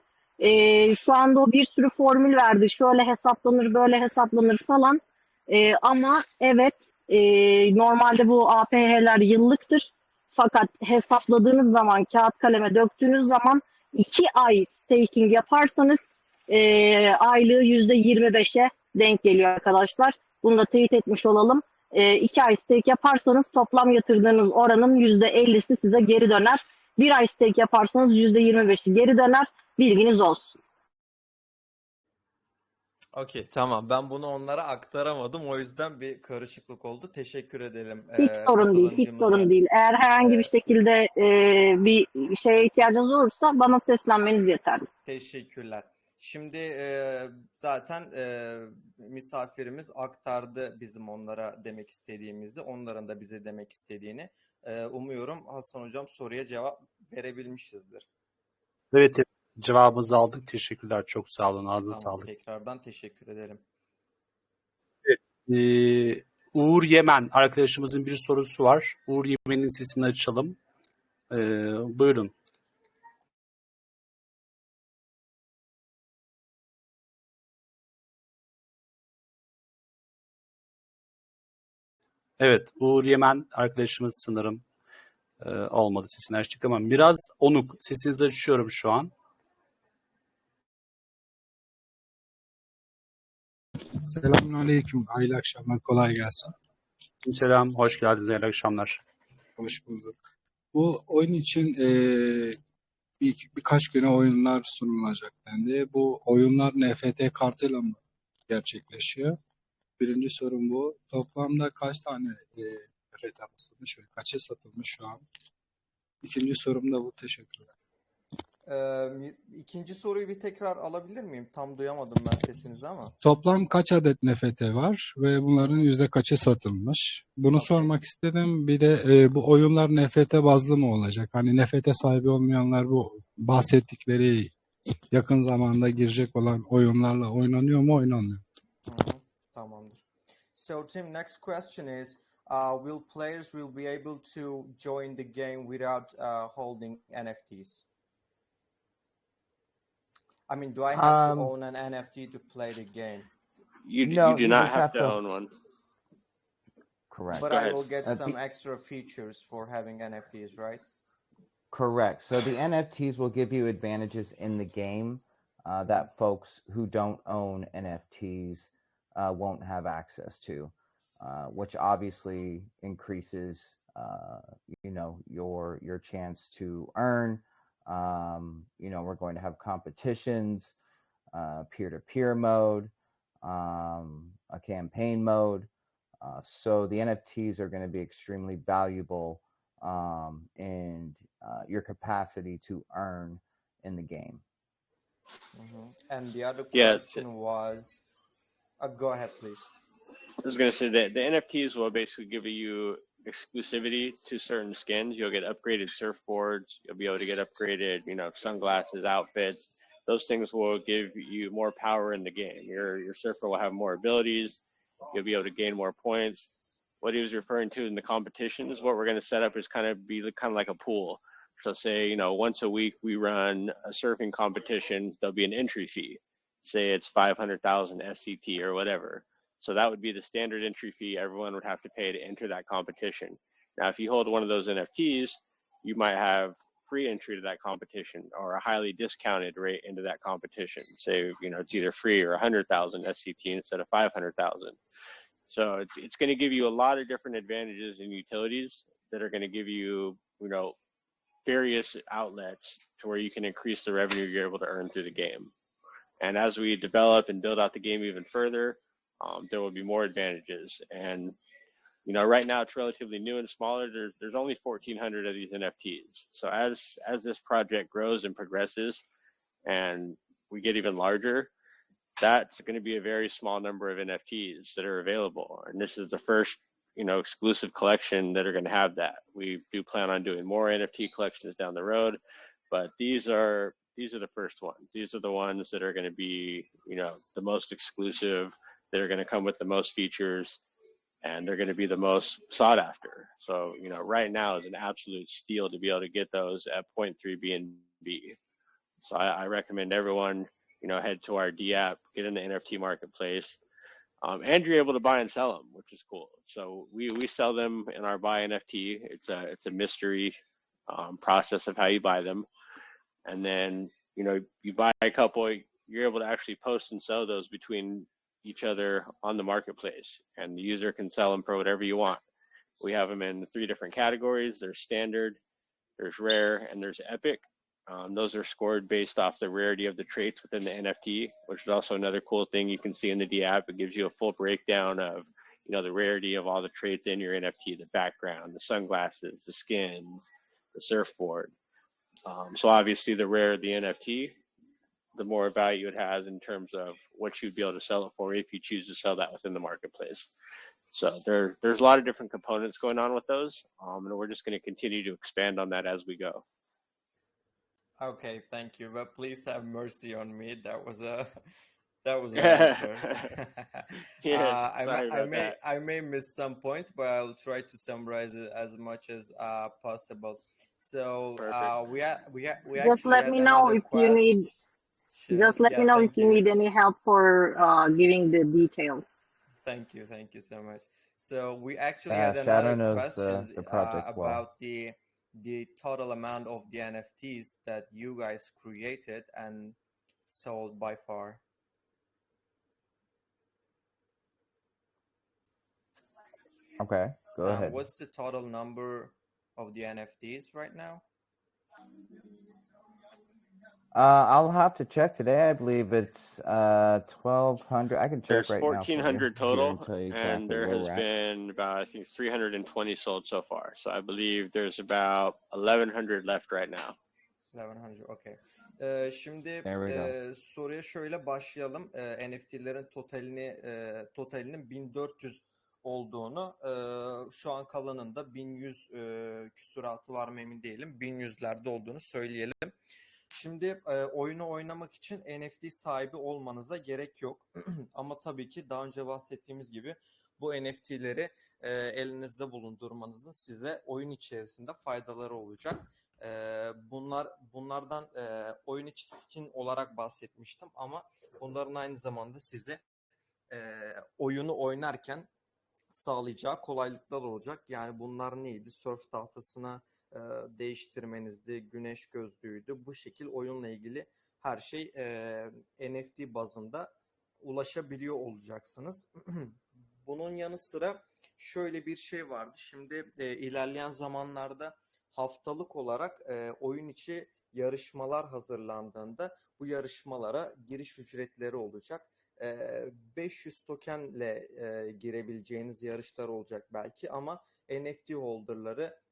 Şu anda o bir sürü formül verdi. Şöyle hesaplanır, böyle hesaplanır falan. Ama evet, normalde bu APH'ler yıllıktır. Fakat hesapladığınız zaman, kağıt kaleme döktüğünüz zaman 2 ay staking yaparsanız aylığı %25'e denk geliyor arkadaşlar. Bunu da teyit etmiş olalım. 2 ay stake yaparsanız toplam yatırdığınız oranın %50'si size geri döner. 1 ay stake yaparsanız %25'i geri döner. Bilginiz olsun. Okey, tamam. Ben bunu onlara aktaramadım. O yüzden bir karışıklık oldu. Teşekkür edelim Hiç sorun değil, hiç sorun değil. Eğer herhangi bir şekilde bir şeye ihtiyacınız olursa bana seslenmeniz yeterli. Teşekkürler. Şimdi zaten misafirimiz aktardı bizim onlara demek istediğimizi, onların da bize demek istediğini. Umuyorum Hasan Hocam soruya cevap verebilmişizdir. Evet, cevabımızı aldık. Teşekkürler. Çok sağ olun. Ağzınıza sağlık. Tekrardan teşekkür ederim. Evet, Uğur Yemen arkadaşımızın bir sorusu var. Uğur Yemen'in sesini açalım. Buyurun. Evet, Uğur Yemen arkadaşımız sanırım olmadı, sesini açtık ama biraz onuk. Sesinizi açıyorum şu an. Selamünaleyküm. Hayırlı akşamlar. Kolay gelsin. Selam, hoş geldiniz. Hayırlı akşamlar. Hoş bulduk. Bu oyun için birkaç güne oyunlar sunulacak dendi. Bu oyunlar NFT kartıyla mı gerçekleşiyor? Birinci sorum bu. Toplamda kaç tane NFT basılmış ve kaça satılmış şu an? İkinci sorum da bu. Teşekkürler. İkinci soruyu bir tekrar alabilir miyim? Tam duyamadım ben sesinizi ama. Toplam kaç adet NFT var ve bunların yüzde kaçı satılmış? Bunu sormak istedim. Bir de bu oyunlar NFT bazlı mı olacak? Hani NFT sahibi olmayanlar bu bahsettikleri yakın zamanda girecek olan oyunlarla oynanıyor mu, oynanmıyor? Tamamdır. So Tim, next question is, will players be able to join the game without holding NFTs? I mean, do I have to own an NFT to play the game? You do not have to own one. Correct. But I will get some extra features for having NFTs, right? Correct. So the NFTs will give you advantages in the game that folks who don't own NFTs won't have access to, which obviously increases, your chance to earn. We're going to have competitions, peer-to-peer mode, a campaign mode. So the NFTs are going to be extremely valuable in your capacity to earn in the game. And the other question was, go ahead, please. I was going to say that the NFTs will basically give you exclusivity to certain skins. You'll get upgraded surfboards. You'll be able to get upgraded, sunglasses, outfits. Those things will give you more power in the game. Your surfer will have more abilities. You'll be able to gain more points. What he was referring to in the competitions, what we're going to set up is kind of like a pool. So say, once a week we run a surfing competition, there'll be an entry fee. Say it's 500,000 SCT or whatever. So that would be the standard entry fee everyone would have to pay to enter that competition. Now, if you hold one of those NFTs, you might have free entry to that competition or a highly discounted rate into that competition. Say, it's either free or 100,000 SCT instead of 500,000. So it's going to give you a lot of different advantages and utilities that are going to give you, various outlets to where you can increase the revenue you're able to earn through the game. And as we develop and build out the game even further, there will be more advantages. And right now it's relatively new and smaller. There's only 1,400 of these NFTs. So as this project grows and progresses, and we get even larger, that's going to be a very small number of NFTs that are available. And this is the first, exclusive collection that are going to have that. We do plan on doing more NFT collections down the road, but these are the first ones. These are the ones that are going to be, the most exclusive, that are going to come with the most features. and they're going to be the most sought after. So, you know, right now is an absolute steal to be able to get those at 0.3 BNB. So I recommend everyone, you know, head to our D app, get in the NFT marketplace, and you're able to buy and sell them, which is cool. So we sell them in our buy NFT. It's a mystery process of how you buy them, and then, you know, you buy a couple, you're able to actually post and sell those between each other on the marketplace, and the user can sell them for whatever you want. We have them in 3 different categories. There's standard, there's rare, and there's epic. Those are scored based off the rarity of the traits within the NFT, which is also another cool thing you can see in the D app. It gives you a full breakdown of, you know, the rarity of all the traits in your NFT, the background, the sunglasses, the skins, the surfboard. So obviously the rarer the NFT, the more value it has in terms of what you'd be able to sell it for if you choose to sell that within the marketplace. So there's a lot of different components going on with those, and we're just going to continue to expand on that as we go. Okay, thank you, but please have mercy on me. That was a answer. I may miss some points, but I'll try to summarize it as much as possible. So we Just let me know if you need. Just let me know if you need any help for giving the details. Thank you so much. So we actually had another question about the total amount of the NFTs that you guys created and sold by far. Okay, go ahead. What's the total number of the NFTs right now? I'll have to check today. I believe it's 1,200. I can check There's right 1,400 total, exactly and there has been about, I think, 320 sold so far. So I believe there's about 1,100 left right now. 1100, okay. Şimdi soruya şöyle başlayalım. NFT'lerin totalinin 1400 olduğunu, şu an kalanında 1100 küsuratı var mı emin değilim. 1100'lerde olduğunu söyleyelim. Şimdi oyunu oynamak için NFT sahibi olmanıza gerek yok. Ama tabii ki daha önce bahsettiğimiz gibi bu NFT'leri elinizde bulundurmanızın size oyun içerisinde faydaları olacak. Bunlardan oyun içi skin olarak bahsetmiştim ama bunların aynı zamanda size oyunu oynarken sağlayacağı kolaylıklar olacak. Yani bunlar neydi? Surf tahtasına değiştirmenizdi, güneş gözlüğüydü. Bu şekil oyunla ilgili her şey NFT bazında ulaşabiliyor olacaksınız. Bunun yanı sıra şöyle bir şey vardı. Şimdi ilerleyen zamanlarda haftalık olarak oyun içi yarışmalar hazırlandığında bu yarışmalara giriş ücretleri olacak. 500 tokenle girebileceğiniz yarışlar olacak belki ama NFT holderları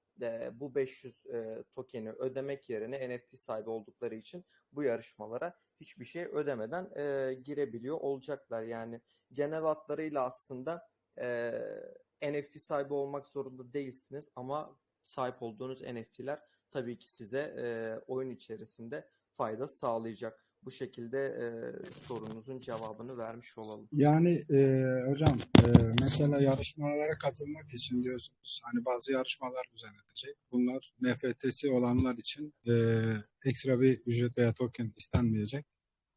bu 500 tokeni ödemek yerine NFT sahibi oldukları için bu yarışmalara hiçbir şey ödemeden girebiliyor olacaklar. Yani genel hatlarıyla aslında NFT sahibi olmak zorunda değilsiniz ama sahip olduğunuz NFT'ler tabii ki size oyun içerisinde fayda sağlayacak. Bu şekilde sorunuzun cevabını vermiş olalım. Yani hocam mesela yarışmalara katılmak için diyorsunuz. Hani bazı yarışmalar düzenlenecek. Bunlar NFT'si olanlar için ekstra bir ücret veya token istenmeyecek.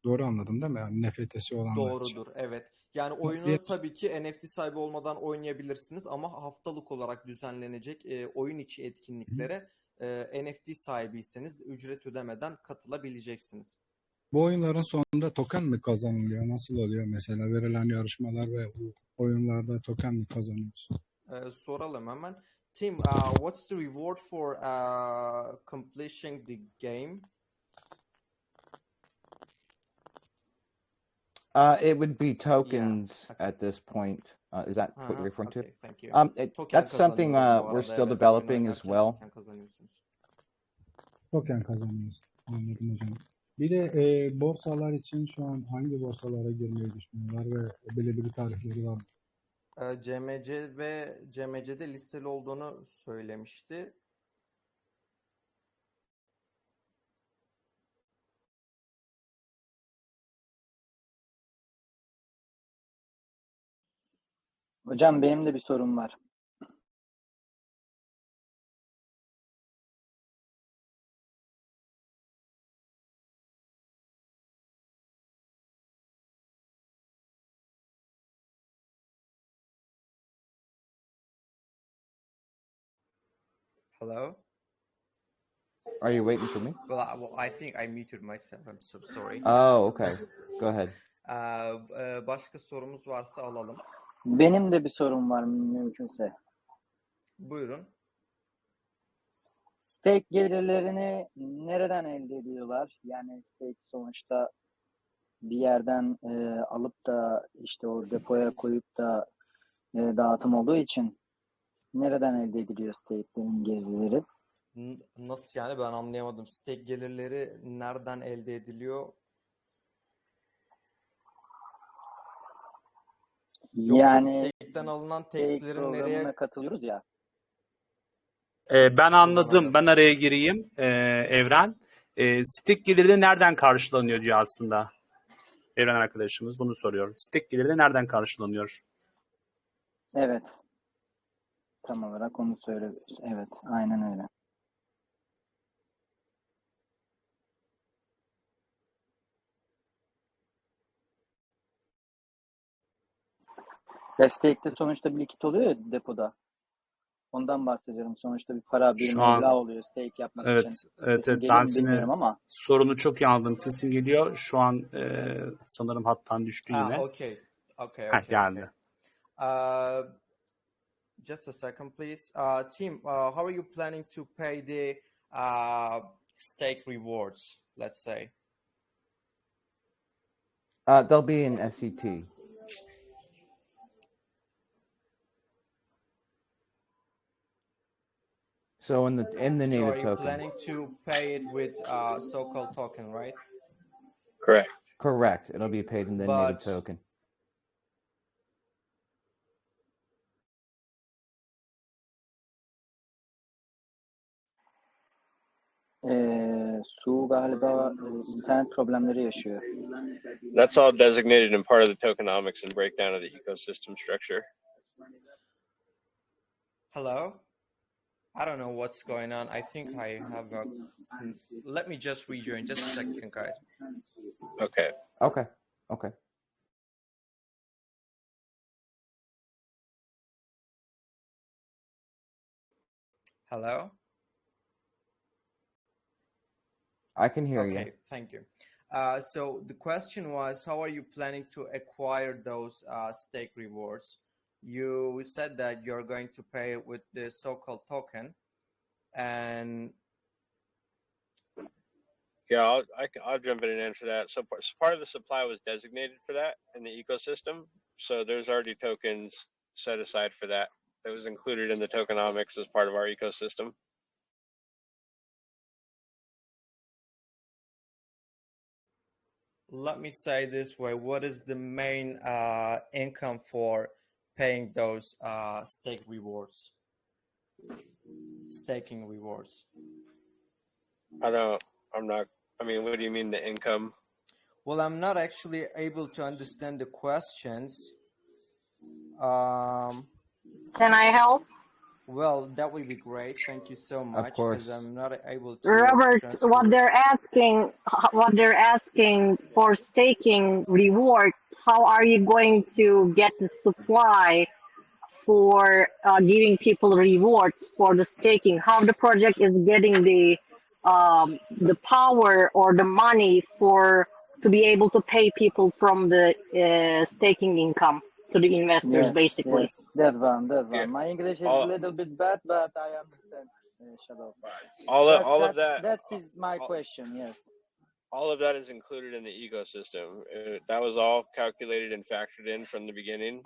Doğru anladım değil mi? Yani NFT'si olanlar için. Doğrudur, evet. Yani oyunu tabii ki NFT sahibi olmadan oynayabilirsiniz ama haftalık olarak düzenlenecek oyun içi etkinliklere NFT sahibiyseniz ücret ödemeden katılabileceksiniz. Bu oyunların sonunda token mi kazanılıyor? Nasıl oluyor mesela verilen yarışmalar ve bu oyunlarda token mi kazanıyorsun? Soralım hemen. Tim, what's the reward for completing the game? It would be tokens at this point. Is that what you're referring to? Okay, thank you. That's something we're still developing as well. Token kazanıyorsun. Anladım hocam. Bir de borsalar için şu an hangi borsalara girmeyi düşünüyorlar ve belirli bir tarihleri var mı? CMC ve CMC'de listeli olduğunu söylemişti. Hocam benim de bir sorum var. Hello? Are you waiting for me? Well, I think I muted myself. I'm so sorry. Oh, okay. Go ahead. Başka sorumuz varsa alalım. Benim de bir sorum var mümkünse. Buyurun. Stake gelirlerini nereden elde ediyorlar? Yani stake sonuçta bir yerden alıp da işte o depoya koyup da dağıtım olduğu için nereden elde ediliyor stake'lerin gelirleri? Nasıl yani, ben anlayamadım. Stake gelirleri nereden elde ediliyor? Yoksa Yani stake'ten alınan stake tax'lerin programına nereye... katılıyoruz ya. Ben anladım. Ben araya gireyim. Evren. Stake geliri nereden karşılanıyor diyor aslında. Evren arkadaşımız bunu soruyor. Stake geliri nereden karşılanıyor? Evet. Tam olarak onu söylüyoruz. Evet. Aynen öyle. Stake'te sonuçta bir likit oluyor ya depoda. Ondan bahsediyorum. Sonuçta bir para, bir Şu meblağ an oluyor stake yapmak evet, için. evet, Sesim evet. geliyor Ben mu bilmiyorum ama. sorunu çok iyi anladım. Sesin geliyor. Şu an sanırım hattan düştü yine. Okay. Geldi. Just a second, please. Team, how are you planning to pay the stake rewards, let's say? They'll be in SET. So in the native So are you token. planning to pay it with so-called token, right? Correct. Correct. It'll be paid in the native token. Su galiba internet problemleri yaşıyor. That's all designated in part of the tokenomics and breakdown of the ecosystem structure. Hello? I don't know what's going on. I think I have a... Let me just rejoin. Just a second, guys. Okay. Okay. Hello? I can hear you. Okay, thank you. So the question was, how are you planning to acquire those stake rewards? You said that you're going to pay with the so-called token, and yeah, I'll jump in and answer that. So part of the supply was designated for that in the ecosystem. So there's already tokens set aside for that. That was included in the tokenomics as part of our ecosystem. Let me say this way: what is the main income for paying those staking rewards? I mean, what do you mean the income? Well, I'm not actually able to understand the questions. Can I help? Well, that would be great. Thank you so much. Of course. Because I'm not able to. Robert, what they're asking for staking rewards, how are you going to get the supply for giving people rewards for the staking? How the project is getting the power or the money to be able to pay people from the staking income to the investors, basically. Yes, that one. Yeah. My English is a little bit bad, but I understand. Shadow. That is my question. Yes. All of that is included in the ecosystem. That was all calculated and factored in from the beginning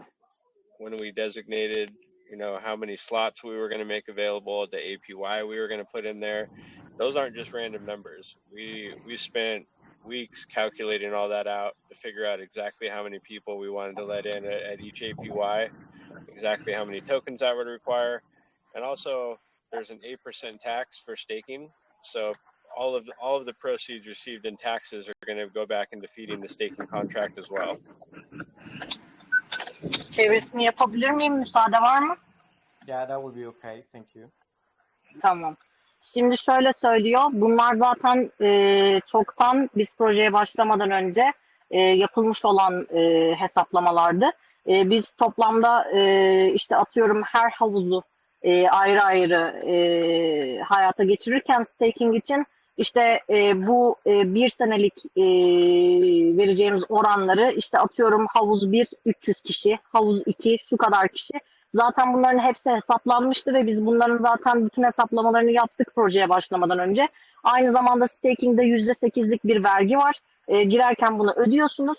when we designated, how many slots we were going to make available, the APY we were going to put in there. Those aren't just random numbers. We spent weeks calculating all that out to figure out exactly how many people we wanted to let in at each APY, exactly how many tokens that would require, and also there's an 8% tax for staking. So all of the proceeds received in taxes are going to go back into feeding the staking contract as well. Çevirisini yapabilir miyim? Müsaade var mı? Yeah, that would be okay. Thank you. Tamam. Şimdi şöyle söylüyor. Bunlar zaten çoktan biz projeye başlamadan önce yapılmış olan hesaplamalardı. Biz toplamda işte atıyorum her havuzu ayrı ayrı hayata geçirirken staking için işte bu bir senelik vereceğimiz oranları işte atıyorum havuz 1 300 kişi, havuz 2 şu kadar kişi. Zaten bunların hepsi hesaplanmıştı ve biz bunların zaten bütün hesaplamalarını yaptık projeye başlamadan önce. Aynı zamanda staking'de %8'lik bir vergi var. Girerken bunu ödüyorsunuz.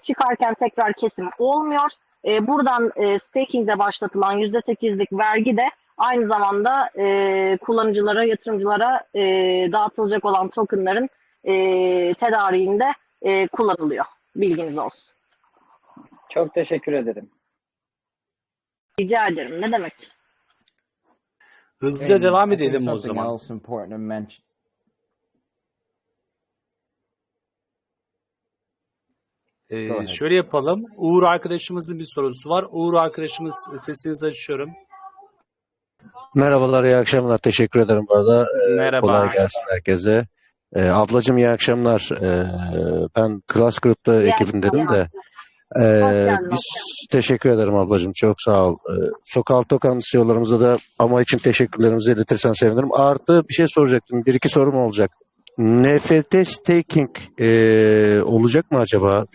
Çıkarken tekrar kesim olmuyor. Buradan staking'de başlatılan %8'lik vergi de aynı zamanda kullanıcılara, yatırımcılara dağıtılacak olan tokenların tedariğinde kullanılıyor. Bilginiz olsun. Çok teşekkür ederim. Rica ederim. Ne demek? Hızlıca devam I think edelim o something zaman. else important to mention. Go ahead. Şöyle yapalım. Uğur arkadaşımızın bir sorusu var. Uğur arkadaşımız, sesinizi açıyorum. Merhabalar, iyi akşamlar. Teşekkür ederim bu arada. Merhaba. Kolay gelsin herkese. Ablacığım iyi akşamlar. Ben Klas Grup'ta ekibindenim de. Biz teşekkür ederim ablacığım. Çok sağ ol. Sosyal Tokan CEO'larımıza da ama için teşekkürlerimizi iletirsen sevinirim. Artı bir şey soracaktım. Bir iki sorum olacak. NFT staking olacak mı acaba?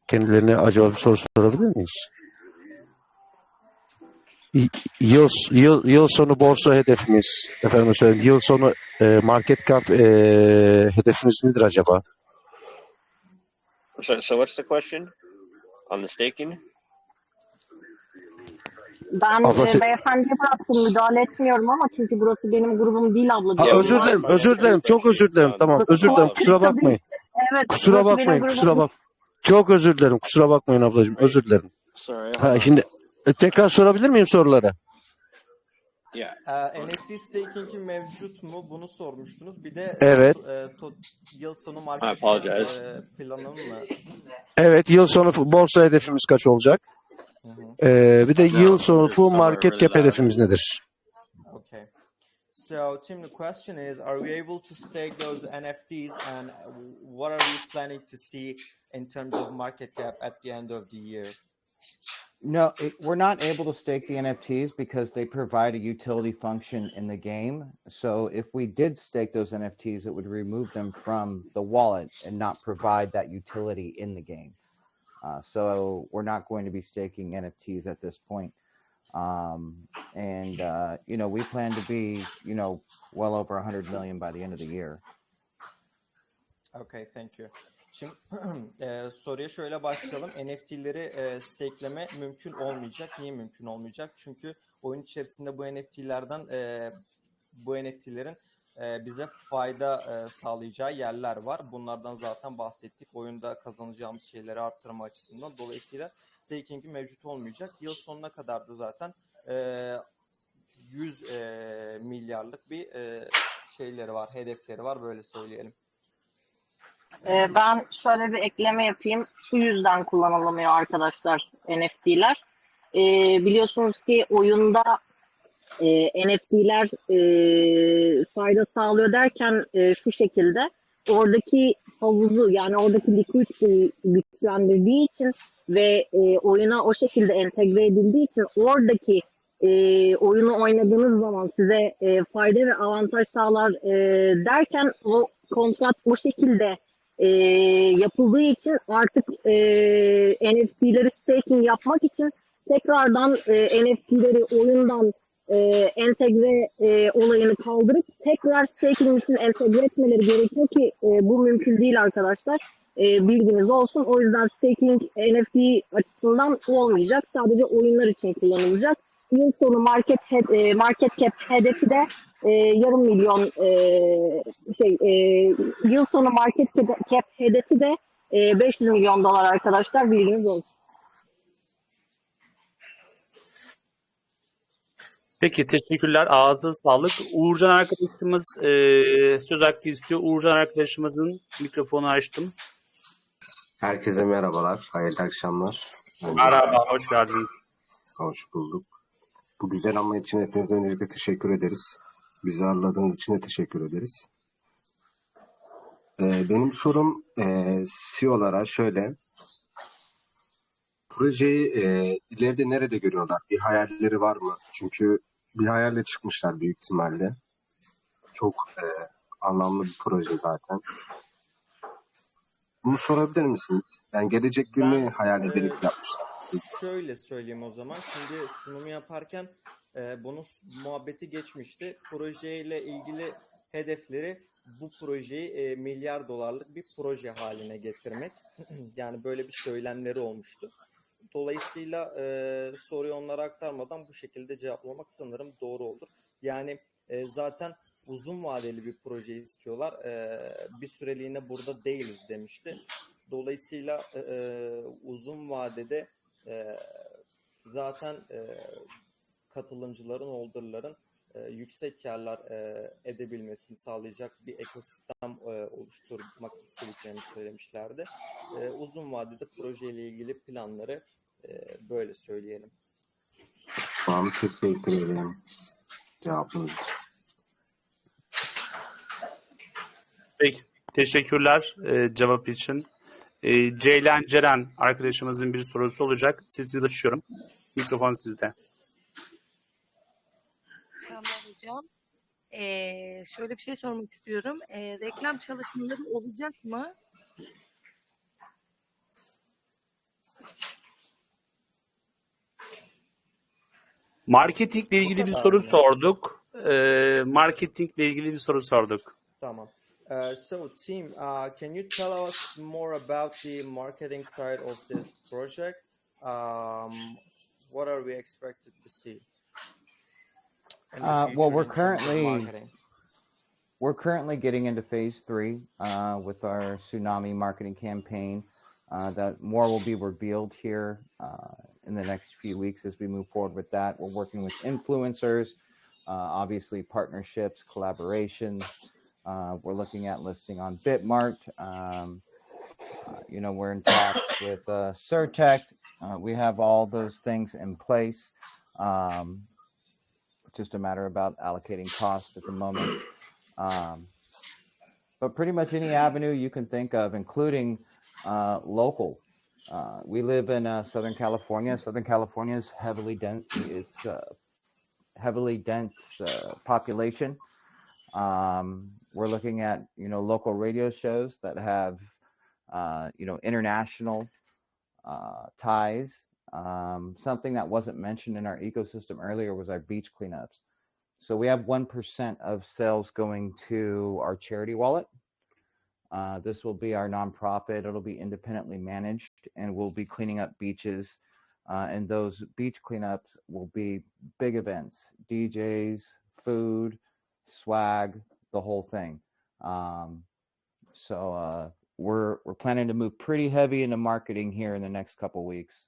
Kendilerine acaba bir soru sorabilir miyiz? Yıl sonu borsa hedefimiz, efendim söyleyeyim, yıl sonu market cap hedefimiz nedir acaba? So what's the question on the staking? Ben beyefendiye bıraktım, müdahale etmiyorum ama çünkü burası benim grubum değil ablacığım. Özür dilerim, çok özür dilerim. Tamam, özür dilerim, kusura bakmayın. Evet, Kusura bakmayın, Çok özür dilerim, kusura bakmayın ablacığım, özür dilerim. Şimdi tekrar sorabilir miyim soruları? NFT staking'i mevcut mu? Bunu sormuştunuz. Bir de evet. Yıl sonu market planı mı? Evet, yıl sonu borsa hedefimiz kaç olacak? Bir de yıl sonu market cap hedefimiz nedir? Okay. So, Tim, the question is, are we able to stake those NFTs and what are we planning to see in terms of market cap at the end of the year? No, we're not able to stake the NFTs because they provide a utility function in the game. So if we did stake those NFTs, it would remove them from the wallet and not provide that utility in the game. So we're not going to be staking NFTs at this point. We plan to be, well over 100 million by the end of the year. Okay, thank you. Şimdi soruya şöyle başlayalım. NFT'leri stakeleme mümkün olmayacak. Niye mümkün olmayacak? Çünkü oyun içerisinde bu NFT'lerin bize fayda sağlayacağı yerler var. Bunlardan zaten bahsettik. Oyunda kazanacağımız şeyleri arttırma açısından. Dolayısıyla staking'i mevcut olmayacak. Yıl sonuna kadar da zaten 100 milyarlık bir şeyleri var, hedefleri var, böyle söyleyelim. Ben şöyle bir ekleme yapayım. Şu yüzden kullanılamıyor arkadaşlar NFT'ler. Biliyorsunuz ki oyunda NFT'ler fayda sağlıyor derken şu şekilde oradaki havuzu, yani oradaki liquidity güçlendirdiği için ve oyuna o şekilde entegre edildiği için oradaki oyunu oynadığınız zaman size fayda ve avantaj sağlar derken o kontrat o şekilde yapıldığı için artık NFT'leri staking yapmak için tekrardan NFT'leri oyundan entegre olayını kaldırıp tekrar staking için entegre etmeleri gerekiyor ki bu mümkün değil arkadaşlar. Bilginiz olsun. O yüzden staking NFT açısından olmayacak. Sadece oyunlar için kullanılacak. Yıl sonu market cap hedefi de yarım milyon yıl sonu market cap hedefi de 500 milyon dolar arkadaşlar, bilginiz olsun. Peki, teşekkürler. Ağzınıza sağlık. Uğurcan arkadaşımız söz hakkı istiyor. Uğurcan arkadaşımızın mikrofonu açtım. Herkese merhabalar. Hayırlı akşamlar. Merhaba, hoş geldiniz. Hoş bulduk. Bu güzel anma için hepinize öncelikle teşekkür ederiz. Bizi ağırladığınız için de teşekkür ederiz. Benim sorum CEO'lara şöyle. Projeyi ileride nerede görüyorlar? Bir hayalleri var mı? Çünkü bir hayalle çıkmışlar büyük ihtimalle. Çok anlamlı bir proje zaten. Bunu sorabilir misiniz? Yani geleceklerini hayal ederek yapmışlar. Şöyle söyleyeyim o zaman. Şimdi sunumu yaparken bunun muhabbeti geçmişti. Projeyle ilgili hedefleri bu projeyi milyar dolarlık bir proje haline getirmek. Yani böyle bir söylemleri olmuştu. Dolayısıyla soruyu onlara aktarmadan bu şekilde cevaplamak sanırım doğru olur. Yani zaten uzun vadeli bir proje istiyorlar. Bir süreliğine burada değiliz demişti. Dolayısıyla uzun vadede zaten katılımcıların, holderların yüksek karlar edebilmesini sağlayacak bir ekosistem oluşturmak istediklerini söylemişlerdi. Uzun vadede projeyle ilgili planları böyle söyleyelim. Tamam, teşekkür ederim cevabınız için. Peki, teşekkürler cevap için. Ceylan Ceren arkadaşımızın bir sorusu olacak. Sesinizi açıyorum. Mikrofon sizde. Tamam hocam. Şöyle bir şey sormak istiyorum. Reklam çalışmaları olacak mı? Marketingle ilgili bir soru sorduk. Marketingle ilgili bir soru sorduk. Tamam. So team, can you tell us more about the marketing side of this project? What are we expected to see? Well, we're currently getting into phase 3 with our tsunami marketing campaign. That more will be revealed here in the next few weeks as we move forward with that. We're working with influencers, obviously partnerships, collaborations. We're looking at listing on Bitmart. We're in talks with Surtech. We have all those things in place. Just a matter about allocating costs at the moment. But pretty much any avenue you can think of, including local. We live in Southern California. Southern California is heavily dense. It's heavily dense population. We're looking at local radio shows that have international ties. Something that wasn't mentioned in our ecosystem earlier was our beach cleanups. So we have 1% of sales going to our charity wallet. This will be our nonprofit. It'll be independently managed, and we'll be cleaning up beaches. And those beach cleanups will be big events, DJs, food, swag, the whole thing. So we're planning to move pretty heavy into marketing here in the next couple weeks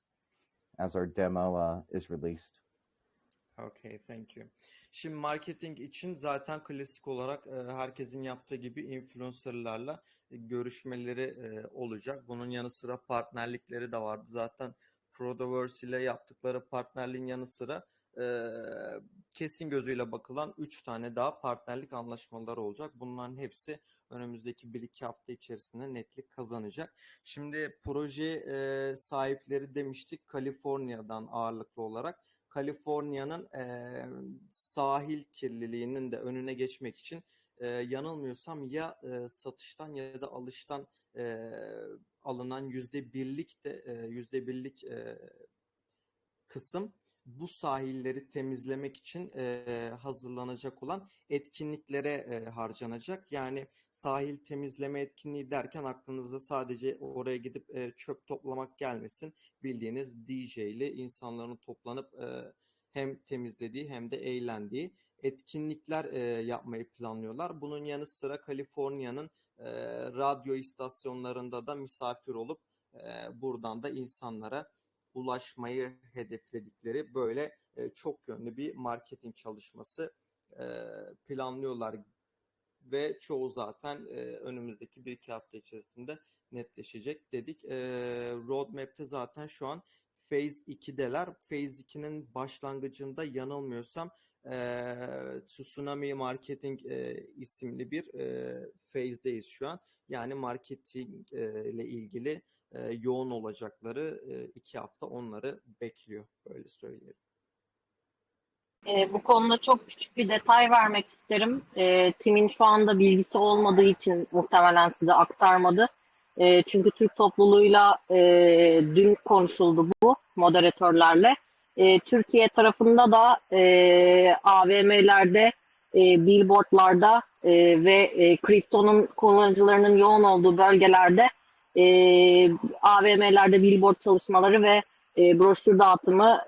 as our demo is released. Okay, thank you. Şimdi marketing için zaten klasik olarak herkesin yaptığı gibi influencerlarla görüşmeleri olacak. Bunun yanı sıra partnerlikleri de vardı. Zaten Prodaverse ile yaptıkları partnerliğin yanı sıra kesin gözüyle bakılan 3 tane daha partnerlik anlaşmaları olacak. Bunların hepsi önümüzdeki 1-2 hafta içerisinde netlik kazanacak. Şimdi proje sahipleri demiştik Kaliforniya'dan ağırlıklı olarak. Kaliforniya'nın sahil kirliliğinin de önüne geçmek için yanılmıyorsam ya satıştan ya da alıştan alınan %1'lik kısım bu sahilleri temizlemek için hazırlanacak olan etkinliklere harcanacak. Yani sahil temizleme etkinliği derken aklınıza sadece oraya gidip çöp toplamak gelmesin. Bildiğiniz DJ'li insanların toplanıp hem temizlediği hem de eğlendiği etkinlikler yapmayı planlıyorlar. Bunun yanı sıra Kaliforniya'nın radyo istasyonlarında da misafir olup buradan da insanlara ulaşmayı hedefledikleri böyle çok yönlü bir marketing çalışması planlıyorlar ve çoğu zaten önümüzdeki 1-2 hafta içerisinde netleşecek dedik. Roadmap'te zaten şu an Phase 2'deler. Phase 2'nin başlangıcında yanılmıyorsam Tsunami Marketing isimli bir phase'deyiz şu an. Yani marketing ile ilgili yoğun olacakları 2 hafta onları bekliyor. Böyle söyleyeyim. Bu konuda çok küçük bir detay vermek isterim. Tim'in şu anda bilgisi olmadığı için muhtemelen size aktarmadı. Çünkü Türk topluluğuyla dün konuşuldu bu moderatörlerle. Türkiye tarafında da AVM'lerde, billboardlarda ve kriptonun kullanıcılarının yoğun olduğu bölgelerde AVM'lerde billboard çalışmaları ve broşür dağıtımı,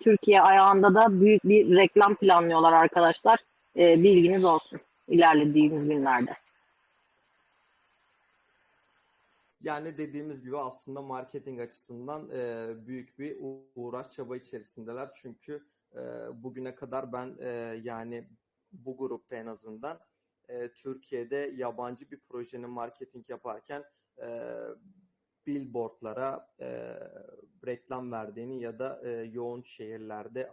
Türkiye ayağında da büyük bir reklam planlıyorlar arkadaşlar. Bilginiz olsun ilerlediğimiz günlerde. Yani dediğimiz gibi aslında marketing açısından büyük bir uğraş çaba içerisindeler. Çünkü bugüne kadar ben yani bu grupta en azından Türkiye'de yabancı bir projenin marketing yaparken billboardlara reklam verdiğini ya da yoğun şehirlerde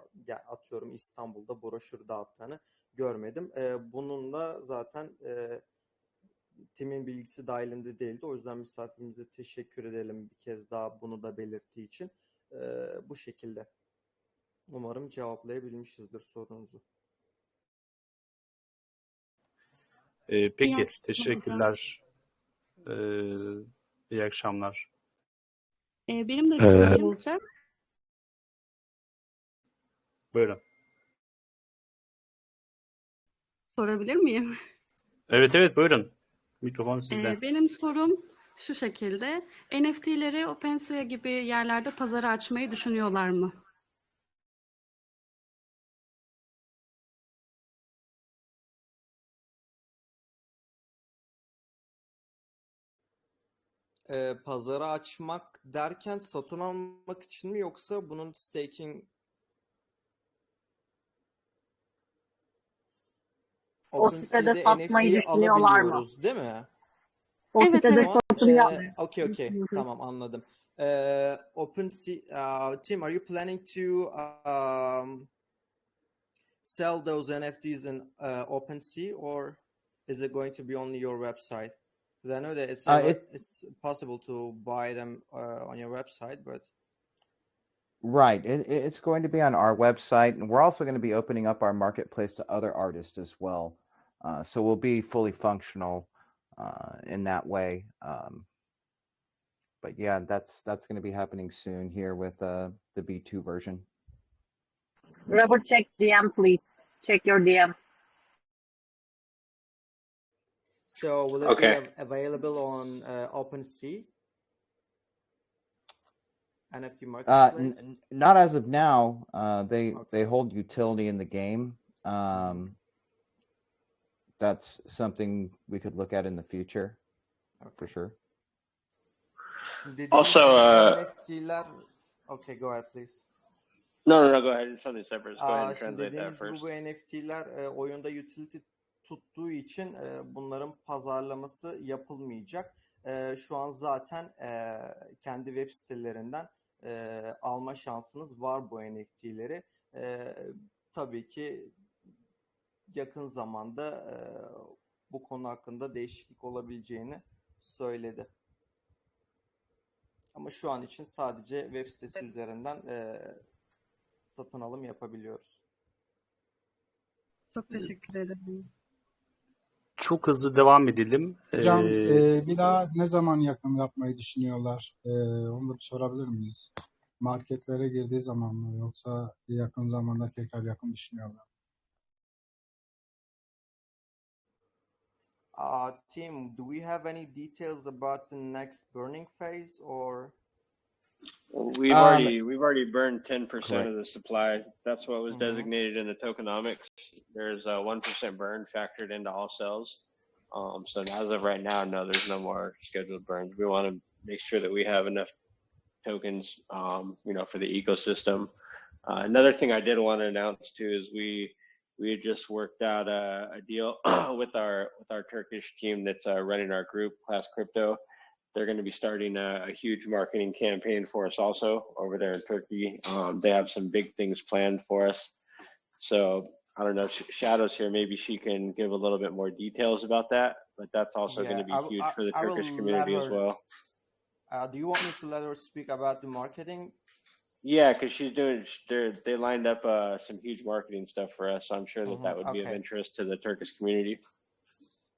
atıyorum İstanbul'da broşür dağıttığını görmedim. Bununla zaten Tim'in bilgisi dahilinde değildi. O yüzden misafirimize teşekkür edelim bir kez daha bunu da belirttiği için. Bu şekilde. Umarım cevaplayabilmişizdir sorunuzu. Peki, teşekkürler. İyi akşamlar. Benim de bir sorum olacak. Buyurun. Sorabilir miyim? Evet, buyurun. Mikrofon sizde. Benim sorum şu şekilde. NFT'leri OpenSea gibi yerlerde pazara açmayı düşünüyorlar mı? Pazara açmak derken satın almak için mi yoksa bunun staking O sitede satmayı NFT'yi düşünüyorlar mı? alabiliyoruz değil mi? O sitede Şu an satın yapmıyor. okay. Tamam, anladım. OpenSea, Tim, are you planning to sell those NFTs in OpenSea, or is it going to be only your website? Because I know that it's possible to buy them on your website, but Right. It's going to be on our website, and we're also going to be opening up our marketplace to other artists as well. So we'll be fully functional in that way. But yeah, that's going to be happening soon here with the V2 version. Robert, check DM, please. Check your DM. So will it be available on OpenSea? NFT marketplace? Not as of now. They hold utility in the game. That's something we could look at in the future, for sure. Also, NFT'ler. Okay, go ahead, please. No, go ahead. It's something separate. Go ahead and translate that first. Bu NFT'ler oyunda utility tuttuğu için bunların pazarlaması yapılmayacak. Şu an zaten kendi web sitelerinden alma şansınız var bu NFT'leri. Tabii ki yakın zamanda bu konu hakkında değişiklik olabileceğini söyledi. Ama şu an için sadece web sitesi üzerinden satın alım yapabiliyoruz. Çok teşekkür ederim. Çok hızlı devam edelim. Hocam bir daha ne zaman yakın yapmayı düşünüyorlar? Onu da bir sorabilir miyiz? Marketlere girdiği zaman mı yoksa yakın zamanda tekrar yakın düşünüyorlar? Tim, do we have any details about the next burning phase, or? We've already burned 10% of the supply. That's what was designated in the tokenomics. There's a 1% burn factored into all cells. So as of right now, no, there's no more scheduled burns. We want to make sure that we have enough tokens, for the ecosystem. Another thing I did want to announce too is we had just worked out a deal with our Turkish team that's running our group, Class Crypto, they're going to be starting a huge marketing campaign for us also over there in Turkey. They have some big things planned for us. So I don't know, Shadow's here. Maybe she can give a little bit more details about that. But that's also going to be huge for the Turkish community as well. Do you want me to let her speak about the marketing? Yeah, because she's doing. They lined up some huge marketing stuff for us. So I'm sure that would be of interest to the Turkish community.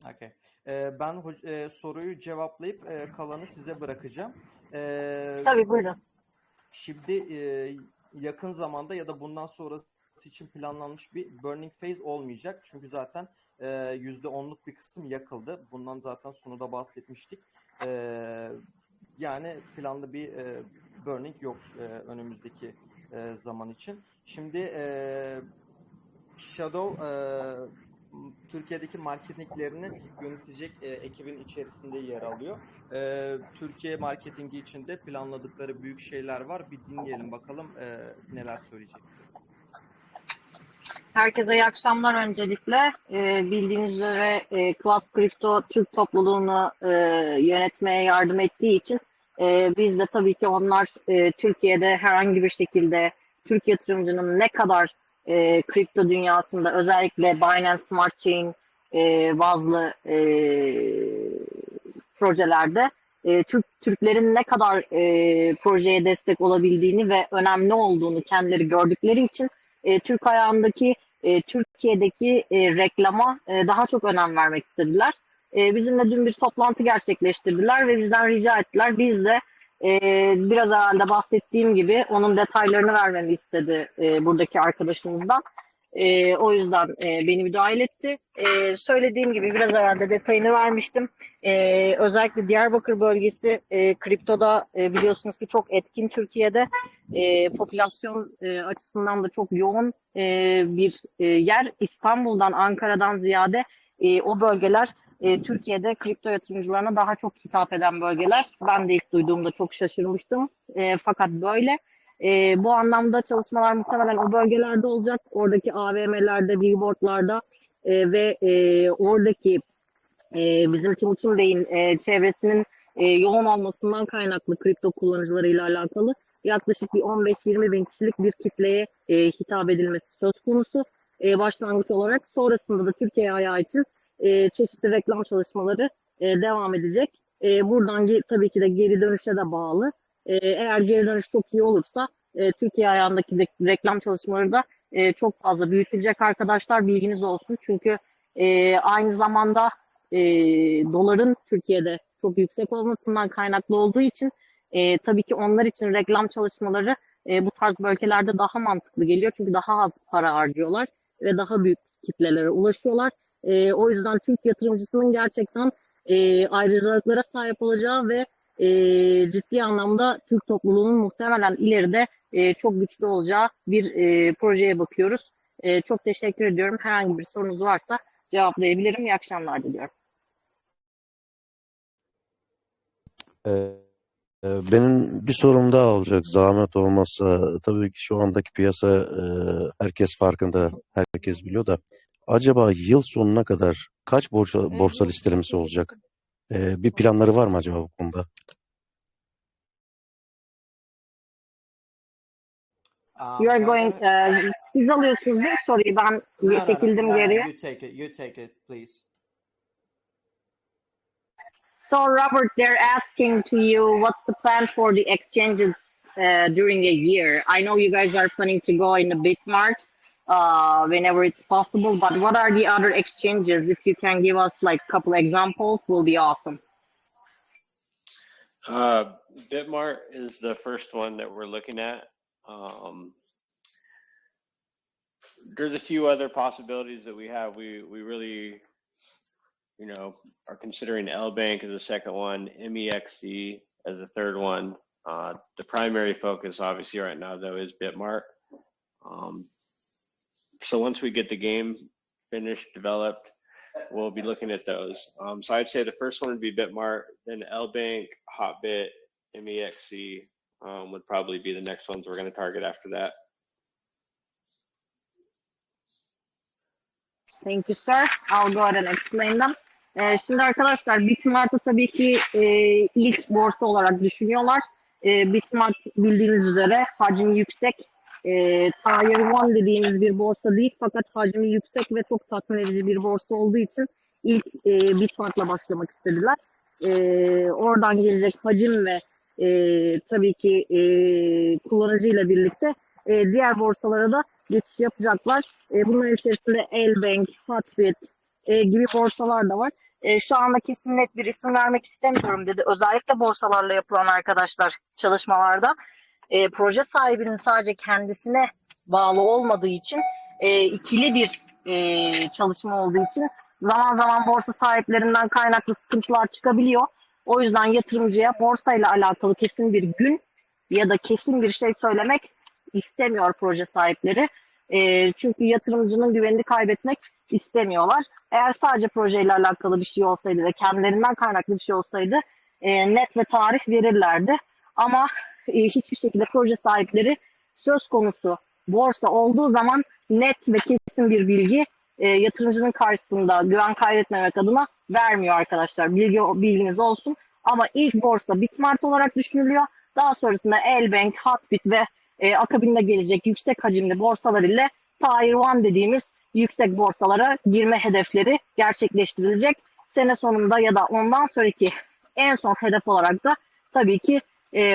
Okay. Ben soruyu cevaplayıp kalanı size bırakacağım. Tabii buyurun. Şimdi yakın zamanda ya da bundan sonrası için planlanmış bir burning phase olmayacak. Çünkü zaten %10'luk bir kısım yakıldı. Bundan zaten sonunda bahsetmiştik. Yani planlı bir burning yok önümüzdeki zaman için. Şimdi Shadow Türkiye'deki marketinglerini yönetecek ekibin içerisinde yer alıyor. Türkiye marketingi için de planladıkları büyük şeyler var. Bir dinleyelim bakalım neler söyleyecek. Herkese iyi akşamlar öncelikle. Bildiğiniz üzere Class Crypto Türk topluluğunu yönetmeye yardım ettiği için biz de tabii ki onlar Türkiye'de herhangi bir şekilde Türk yatırımcının ne kadar kripto dünyasında özellikle Binance Smart Chain bazlı projelerde Türklerin ne kadar projeye destek olabildiğini ve önemli olduğunu kendileri gördükleri için Türk ayağındaki Türkiye'deki reklama daha çok önem vermek istediler. Bizimle dün bir toplantı gerçekleştirdiler ve bizden rica ettiler. Biz de biraz evvel bahsettiğim gibi onun detaylarını vermemi istedi buradaki arkadaşımızdan. O yüzden beni müdahale etti. Söylediğim gibi biraz evvel de detayını vermiştim. Özellikle Diyarbakır bölgesi kriptoda biliyorsunuz ki çok etkin Türkiye'de. Popülasyon açısından da çok yoğun bir yer. İstanbul'dan, Ankara'dan ziyade o bölgeler Türkiye'de kripto yatırımcılarına daha çok hitap eden bölgeler. Ben de ilk duyduğumda çok şaşırmıştım. Fakat böyle. Bu anlamda çalışmalar muhtemelen o bölgelerde olacak. Oradaki AVM'lerde, billboardlarda ve oradaki bizim Timuçin Bey'in çevresinin yoğun olmasından kaynaklı kripto kullanıcılarıyla alakalı yaklaşık bir 15-20 bin kişilik bir kitleye hitap edilmesi söz konusu başlangıç olarak. Sonrasında da Türkiye ayağı için çeşitli reklam çalışmaları devam edecek. Buradan tabii ki de geri dönüşe de bağlı. Eğer geri dönüş çok iyi olursa Türkiye ayağındaki reklam çalışmaları da çok fazla büyütülecek arkadaşlar, bilginiz olsun. Çünkü aynı zamanda doların Türkiye'de çok yüksek olmasından kaynaklı olduğu için tabii ki onlar için reklam çalışmaları bu tarz bölgelerde daha mantıklı geliyor. Çünkü daha az para harcıyorlar ve daha büyük kitlelere ulaşıyorlar. O yüzden Türk yatırımcısının gerçekten ayrıcalıklara sahip olacağı ve ciddi anlamda Türk topluluğunun muhtemelen ileride çok güçlü olacağı bir projeye bakıyoruz. Çok teşekkür ediyorum. Herhangi bir sorunuz varsa cevaplayabilirim. İyi akşamlar diliyorum. Benim bir sorum daha olacak zahmet olmazsa. Tabii ki şu andaki piyasa herkes farkında, herkes biliyor da. Acaba yıl sonuna kadar kaç borsa listelemesi olacak? Bir planları var mı acaba bu konuda? You are going, siz alıyorsunuz değil mi soruyu? Ben çekildim geriye. You take it, please. So Robert, they're asking to you, what's the plan for the exchanges during a year? I know you guys are planning to go in the Bitmart whenever it's possible, but what are the other exchanges? If you can give us like a couple examples, will be awesome. Bitmart is the first one that we're looking at. There's a few other possibilities that we have. We really, are considering L Bank as a second one, MEXC as a third one. The primary focus, obviously, right now though, is Bitmart. So once we get the game finished, developed, we'll be looking at those. So I'd say the first one would be Bitmart, then L Bank, Hotbit, MEXC would probably be the next ones we're going to target after that. Thank you, sir. I'll go ahead and explain them. Şimdi arkadaşlar Bitmart'ı tabii ki ilk borsa olarak düşünüyorlar. Bitmart bildiğiniz üzere hacmi yüksek. Tier 1 dediğimiz bir borsa değil fakat hacmi yüksek ve çok tatmin edici bir borsa olduğu için ilk Bitmart'la başlamak istediler. Oradan gelecek hacim ve tabii ki kullanıcıyla birlikte diğer borsalara da geçiş yapacaklar. Bunların içerisinde Elbank, Hotbit gibi borsalar da var. Şu anda kesin net bir isim vermek istemiyorum dedi. Özellikle borsalarla yapılan arkadaşlar çalışmalarda proje sahibinin sadece kendisine bağlı olmadığı için ikili bir çalışma olduğu için zaman zaman borsa sahiplerinden kaynaklı sıkıntılar çıkabiliyor. O yüzden yatırımcıya borsayla alakalı kesin bir gün ya da kesin bir şey söylemek istemiyor proje sahipleri. Çünkü yatırımcının güvenini kaybetmek istemiyorlar. Eğer sadece projeyle alakalı bir şey olsaydı ve kendilerinden kaynaklı bir şey olsaydı net ve tarih verirlerdi. Ama hiçbir şekilde proje sahipleri söz konusu borsa olduğu zaman net ve kesin bir bilgi yatırımcının karşısında güven kaybetmemek adına vermiyor arkadaşlar. Bilginiz olsun. Ama ilk borsa Bitmart olarak düşünülüyor. Daha sonrasında Elbank, Hotbit ve akabinde gelecek yüksek hacimli borsalar ile Tier 1 dediğimiz yüksek borsalara girme hedefleri gerçekleştirilecek. Sene sonunda ya da ondan sonraki en son hedef olarak da tabii ki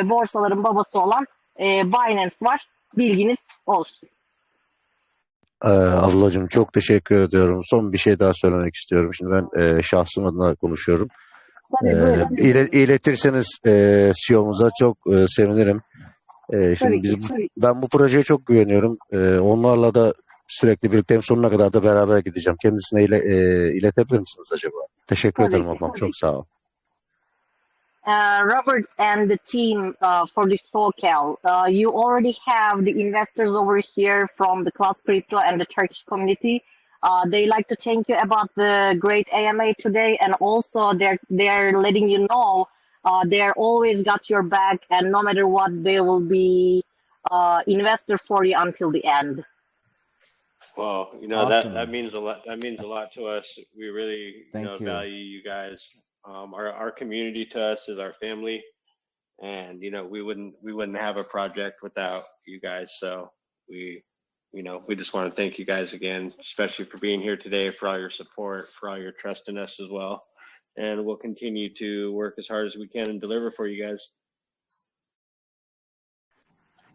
borsaların babası olan Binance var. Bilginiz olsun. Ablacığım çok teşekkür ediyorum. Son bir şey daha söylemek istiyorum. Şimdi ben şahsım adına konuşuyorum. İletirseniz CEO'muza çok sevinirim. Şimdi ben bu projeye çok güveniyorum. Onlarla da sürekli birlikteyim. Sonuna kadar da beraber gideceğim. Kendisine iletebilir misiniz acaba? Teşekkür ederim ablam. Çok sağ ol. Robert and the team for the Socal, you already have the investors over here from the Class Crypto and the Turkish community. They like to thank you about the great AMA today, and also they're letting you know they're always got your back, and no matter what, they will be investor for you until the end. Well, Awesome. that means a lot. That means a lot to us. We really value you guys. Our community to us is our family, and we wouldn't have a project without you guys. So we just want to thank you guys again, especially for being here today, for all your support, for all your trust in us as well. And we'll continue to work as hard as we can and deliver for you guys.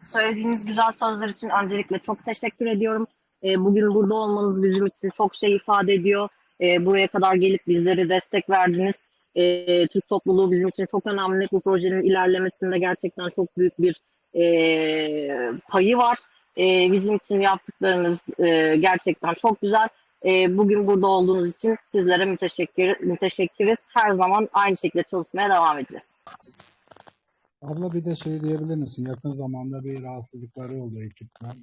Söylediğiniz güzel sözler için öncelikle çok teşekkür ediyorum. Bugün burada olmanız bizim için çok şey ifade ediyor. Buraya kadar gelip bizlere destek verdiniz. Türk topluluğu bizim için çok önemli. Bu projenin ilerlemesinde gerçekten çok büyük bir payı var. Bizim için yaptıklarınız gerçekten çok güzel. Bugün burada olduğunuz için sizlere müteşekkiriz. Her zaman aynı şekilde çalışmaya devam edeceğiz. Abla bir de şey diyebilir misin? Yakın zamanda bir rahatsızlıkları oldu ekipten.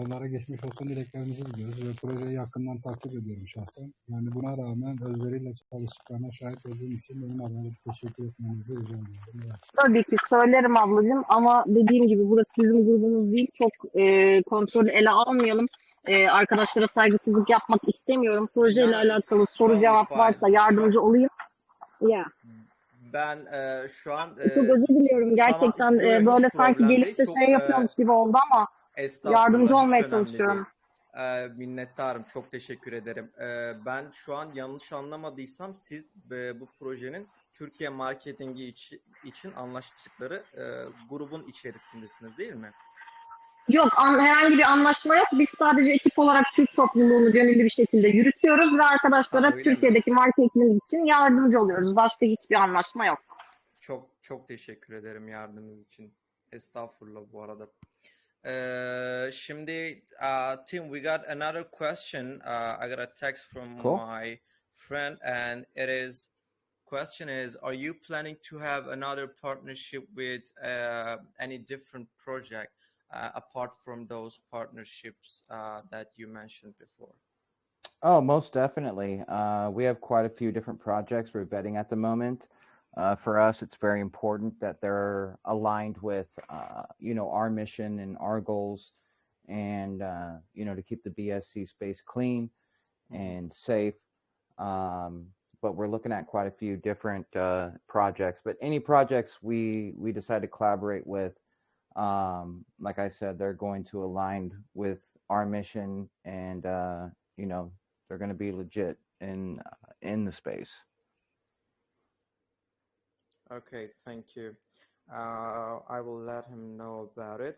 Onlara geçmiş olsun dileklerimizi diliyoruz ve projeyi yakından takip ediyorum şahsen. Yani buna rağmen özveriyle çalıştıklarına şahit olduğum için benim adına teşekkür etmenizi rica ediyorum. Evet. Tabii ki söylerim ablacığım ama dediğim gibi burası bizim grubumuz değil. Çok kontrolü ele almayalım. Arkadaşlara saygısızlık yapmak istemiyorum. Projeyle alakalı soru cevap varsa yardımcı olayım. Yeah. Ben şu an çok özür diliyorum gerçekten böyle sanki gelip de şey yapıyormuş gibi oldu ama yardımcı olmaya çalışıyorum. Minnettarım, çok teşekkür ederim. Ben şu an yanlış anlamadıysam siz bu projenin Türkiye marketingi için anlaştıkları grubun içerisindesiniz değil mi? Yok, herhangi bir anlaşma yok. Biz sadece ekip olarak Türk topluluğunu gönüllü bir şekilde yürütüyoruz ve arkadaşlara Türkiye'deki marketing için yardımcı oluyoruz. Başka hiçbir anlaşma yok. Çok teşekkür ederim yardımınız için. Estağfurullah bu arada. Şimdi Tim, we got another question. I got a text from my friend and question is, are you planning to have another partnership with any different project apart from those partnerships that you mentioned before? Oh, most definitely. We have quite a few different projects we're vetting at the moment. For us, it's very important that they're aligned with, our mission and our goals, and to keep the BSC space clean and safe. but we're looking at quite a few different projects. But any projects we decide to collaborate with, like I said, they're going to align with our mission, and you know, they're going to be legit in the space. Okay, thank you. I will let him know about it,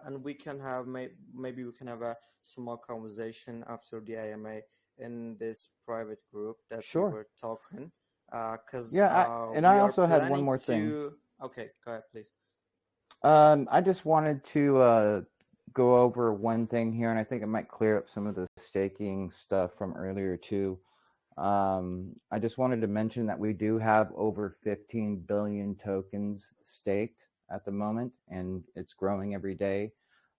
and we can have maybe we can have a small conversation after the AMA in this private group that we were talking. Because and I also had one more thing. Okay, go ahead, please. I just wanted to go over one thing here, and I think it might clear up some of the staking stuff from earlier too. I just wanted to mention that we do have over 15 billion tokens staked at the moment, and it's growing every day.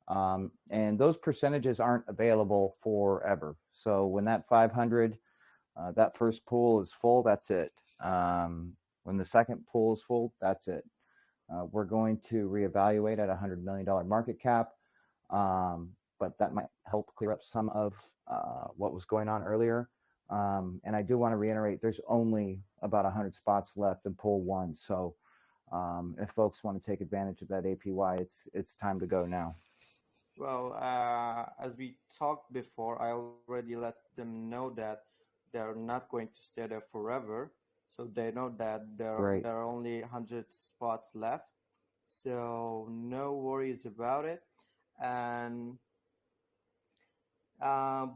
And those percentages aren't available forever. So when that 500, that first pool is full, that's it. When the second pool is full, that's it. We're going to reevaluate at $100 million market cap, but that might help clear up some of what was going on earlier. And I do want to reiterate, there's only about 100 spots left in pool 1. So if folks want to take advantage of that APY, it's time to go now. Well, as we talked before, I already let them know that they're not going to stay there forever. So they know that there are only 100 spots left. So no worries about it. And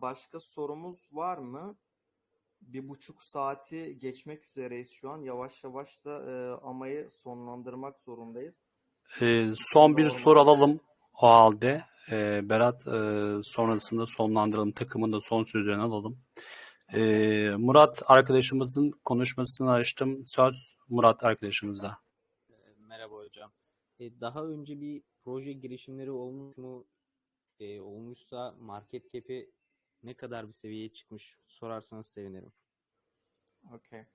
başka sorumuz var mı? 1,5 saati geçmek üzereyiz şu an. Yavaş yavaş da AMA'yı sonlandırmak zorundayız. Son bir soru alalım o halde. Berat, sonrasında sonlandıralım. Takımın da son sözlerini alalım. Murat arkadaşımızın konuşmasını açtım. Söz Murat arkadaşımızda. Merhaba hocam. Daha önce bir proje girişimleri olmuş mu? Olmuşsa market cap'i ne kadar bir seviyeye çıkmış sorarsanız sevinirim. Okay.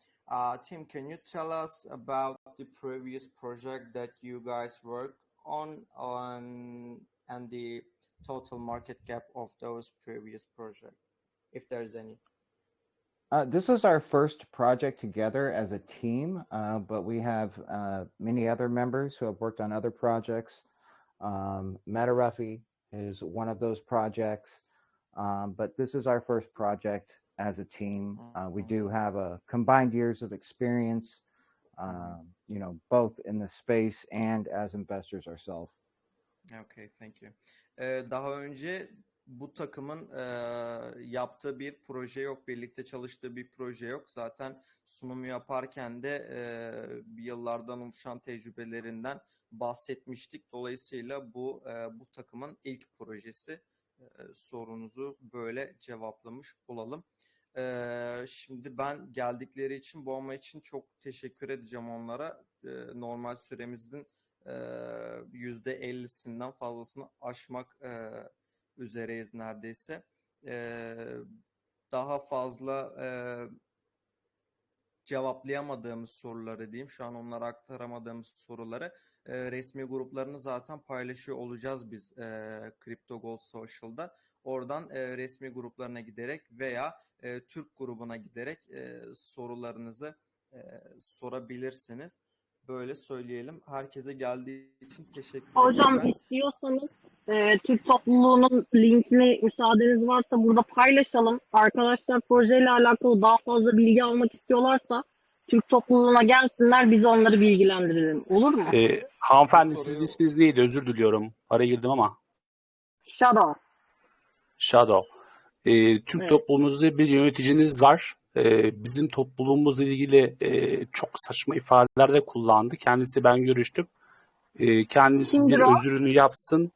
Tim, can you tell us about the previous project that you guys worked on and the total market cap of those previous projects, if there's any? This is our first project together as a team, but we have many other members who have worked on other projects. Metaruffy is one of those projects, but this is our first project as a team. We do have a combined years of experience, you know, both in the space and as investors ourselves. Okay, thank you. Daha önce bu takımın yaptığı bir proje yok, birlikte çalıştığı bir proje yok. Zaten sunumu yaparken de yıllardan oluşan tecrübelerinden bahsetmiştik. Dolayısıyla bu takımın ilk projesi. Sorunuzu böyle cevaplamış olalım. Şimdi ben geldikleri için, bu ama için çok teşekkür edeceğim onlara. Normal süremizin %50'sinden fazlasını aşmak üzereyiz neredeyse. Daha fazla cevaplayamadığımız soruları diyeyim. Şu an onlara aktaramadığımız soruları resmi gruplarını zaten paylaşıyor olacağız biz Crypto Gold Social'da. Oradan resmi gruplarına giderek veya Türk grubuna giderek sorularınızı sorabilirsiniz. Böyle söyleyelim. Herkese geldiği için teşekkür ederim. Hocam istiyorsanız Türk topluluğunun linkini müsaadeniz varsa burada paylaşalım. Arkadaşlar projeyle alakalı daha fazla bilgi almak istiyorlarsa Türk topluluğuna gelsinler, biz onları bilgilendirelim. Olur mu? Hanımefendi sizin isminiz neydi? Özür diliyorum. Araya girdim ama. Shadow. Türk topluluğunuzda bir yöneticiniz var. Bizim topluluğumuzla ilgili çok saçma ifadeler de kullandı. Kendisi, ben görüştüm. Kendisi bir özrünü yapsın.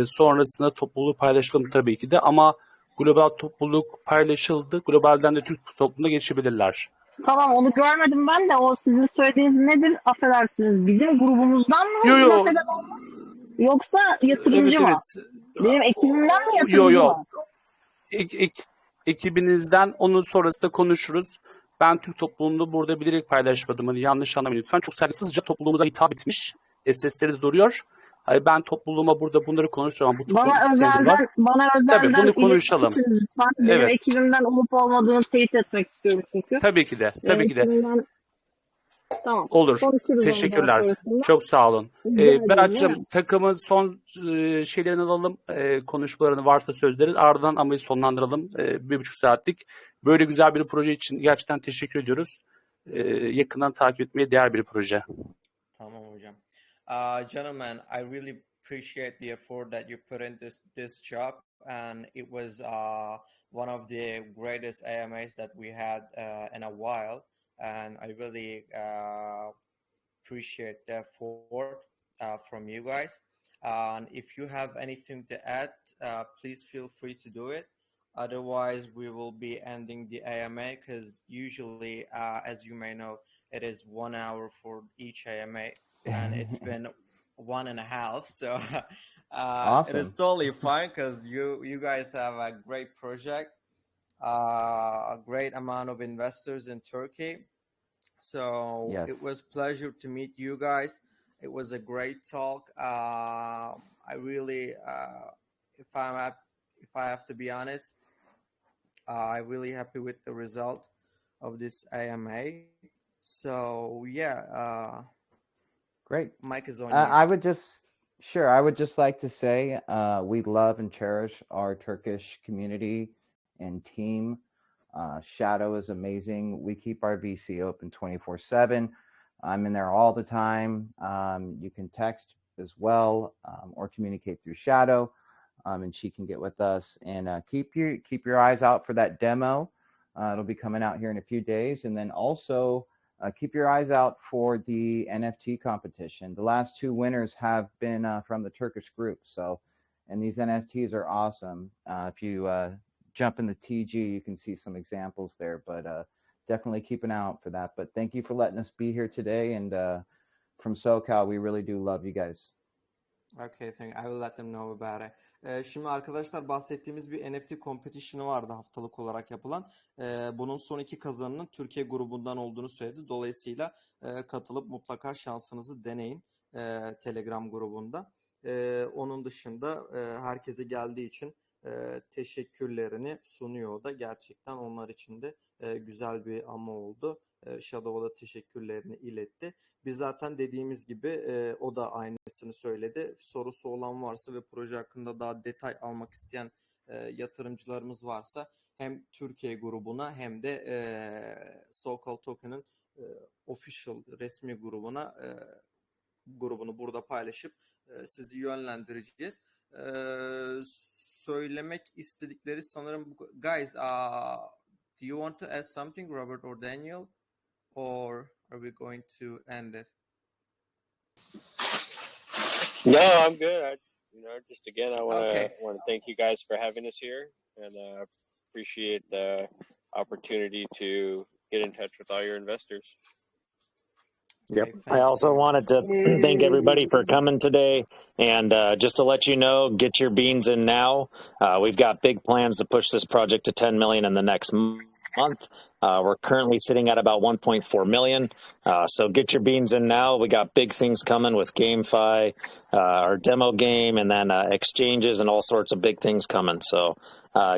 Sonrasında topluluğu paylaşalım tabii ki de, ama global topluluk paylaşıldı. Globalden de Türk topluluğuna geçebilirler. Tamam, onu görmedim ben de. O sizin söylediğiniz nedir? Affedersiniz. Bizim grubumuzdan mı? Yo. Yoksa yatırımcı mı? Evet. Benim ekibimden mi yatırımcı mı? Ekibinizden, onu sonrasında konuşuruz. Ben Türk topluluğunu burada bilerek paylaşmadım. Hani yanlış anlamayın lütfen. Çok saygısızca topluluğumuza hitap etmiş. SS'leri de duruyor. Hayır, ben topluluğuma burada bunları konuşacağım. Bu Bana Tabii özelden bunu konuşalım. iletir lütfen. Benim Evet. ekibimden olup olmadığını teyit etmek istiyorum çünkü. Tabii ki de. Tabii ki de. Ekibimden... Tamam. Olur. Konuşuruz Teşekkürler. ondan sonrasında. Çok sağ olun. Rica ederim. Berat'cığım, takımın son şeylerini alalım. Konuşmalarını varsa sözleri. Ardından amayı sonlandıralım. 1,5 saatlik. Böyle güzel bir proje için gerçekten teşekkür ediyoruz. Yakından takip etmeye değer bir proje. Tamam hocam. Gentlemen, I really appreciate the effort that you put in this job, and it was one of the greatest AMAs that we had in a while, and I really appreciate the effort from you guys. And if you have anything to add, please feel free to do it. Otherwise, we will be ending the AMA because usually, as you may know, it is 1 hour for each AMA, and it's been 1.5. So Awesome. it is totally fine because you guys have a great project, a great amount of investors in Turkey. So Yes. it was a pleasure to meet you guys. It was a great talk. I really, if I have to be honest, I'm really happy with the result of this AMA. So yeah, Great. Mike is on you. I would just like to say we love and cherish our Turkish community and team. Shadow is amazing. We keep our VC open 24/7. I'm in there all the time. You can text as well, or communicate through Shadow, and she can get with us. And keep your eyes out for that demo. It'll be coming out here in a few days. And then also keep your eyes out for the NFT competition. The last 2 winners have been from the Turkish group. So, and these NFTs are awesome. If you jump in the TG, you can see some examples there, but definitely keep an eye out for that. But thank you for letting us be here today. And from SoCal, we really do love you guys. Okay, I will let them know about it. Şimdi arkadaşlar, bahsettiğimiz bir NFT competition'ı vardı haftalık olarak yapılan. Bunun son 2 kazanının Türkiye grubundan olduğunu söyledi. Dolayısıyla katılıp mutlaka şansınızı deneyin Telegram grubunda. Onun dışında herkese geldiği için teşekkürlerini sunuyor o da. Gerçekten onlar için de güzel bir ama oldu. Shadow'a da teşekkürlerini iletti. Biz zaten dediğimiz gibi o da aynısını söyledi. Sorusu olan varsa ve proje hakkında daha detay almak isteyen yatırımcılarımız varsa hem Türkiye grubuna hem de CAL Token'ın official resmi grubunu burada paylaşıp sizi yönlendireceğiz. Söylemek istedikleri sanırım guys, do you want to add something, Robert or Daniel, or are we going to end it? No, I'm good. Just again, I want to thank you guys for having us here, and appreciate the opportunity to get in touch with all your investors. Yep. I also wanted to thank everybody for coming today. And just to let you know, get your beans in now. We've got big plans to push this project to 10 million in the next month. We're currently sitting at about 1.4 million. So get your beans in now. We got big things coming with GameFi, our demo game, and then exchanges and all sorts of big things coming. So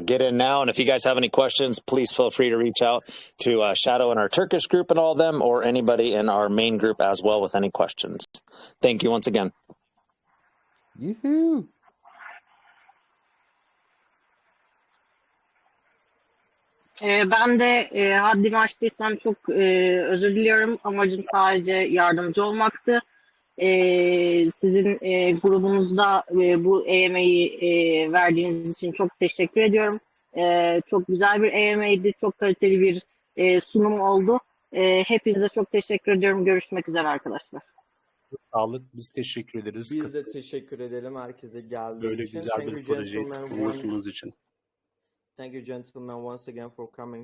get in now. And if you guys have any questions, please feel free to reach out to Shadow in our Turkish group and all of them, or anybody in our main group as well with any questions. Thank you once again. Yoo-hoo. Ben de haddimi aştıysam çok özür diliyorum. Amacım sadece yardımcı olmaktı. Sizin grubunuzda bu AMA'yı verdiğiniz için çok teşekkür ediyorum. Çok güzel bir AMA'ydı. Çok kaliteli bir sunum oldu. Hepinize çok teşekkür ediyorum. Görüşmek üzere arkadaşlar. Sağlık. Biz teşekkür ederiz. Biz de teşekkür edelim herkese geldiği Böyle için. güzel bir projeyi sunduğunuz için. Thank you, gentlemen, once again for coming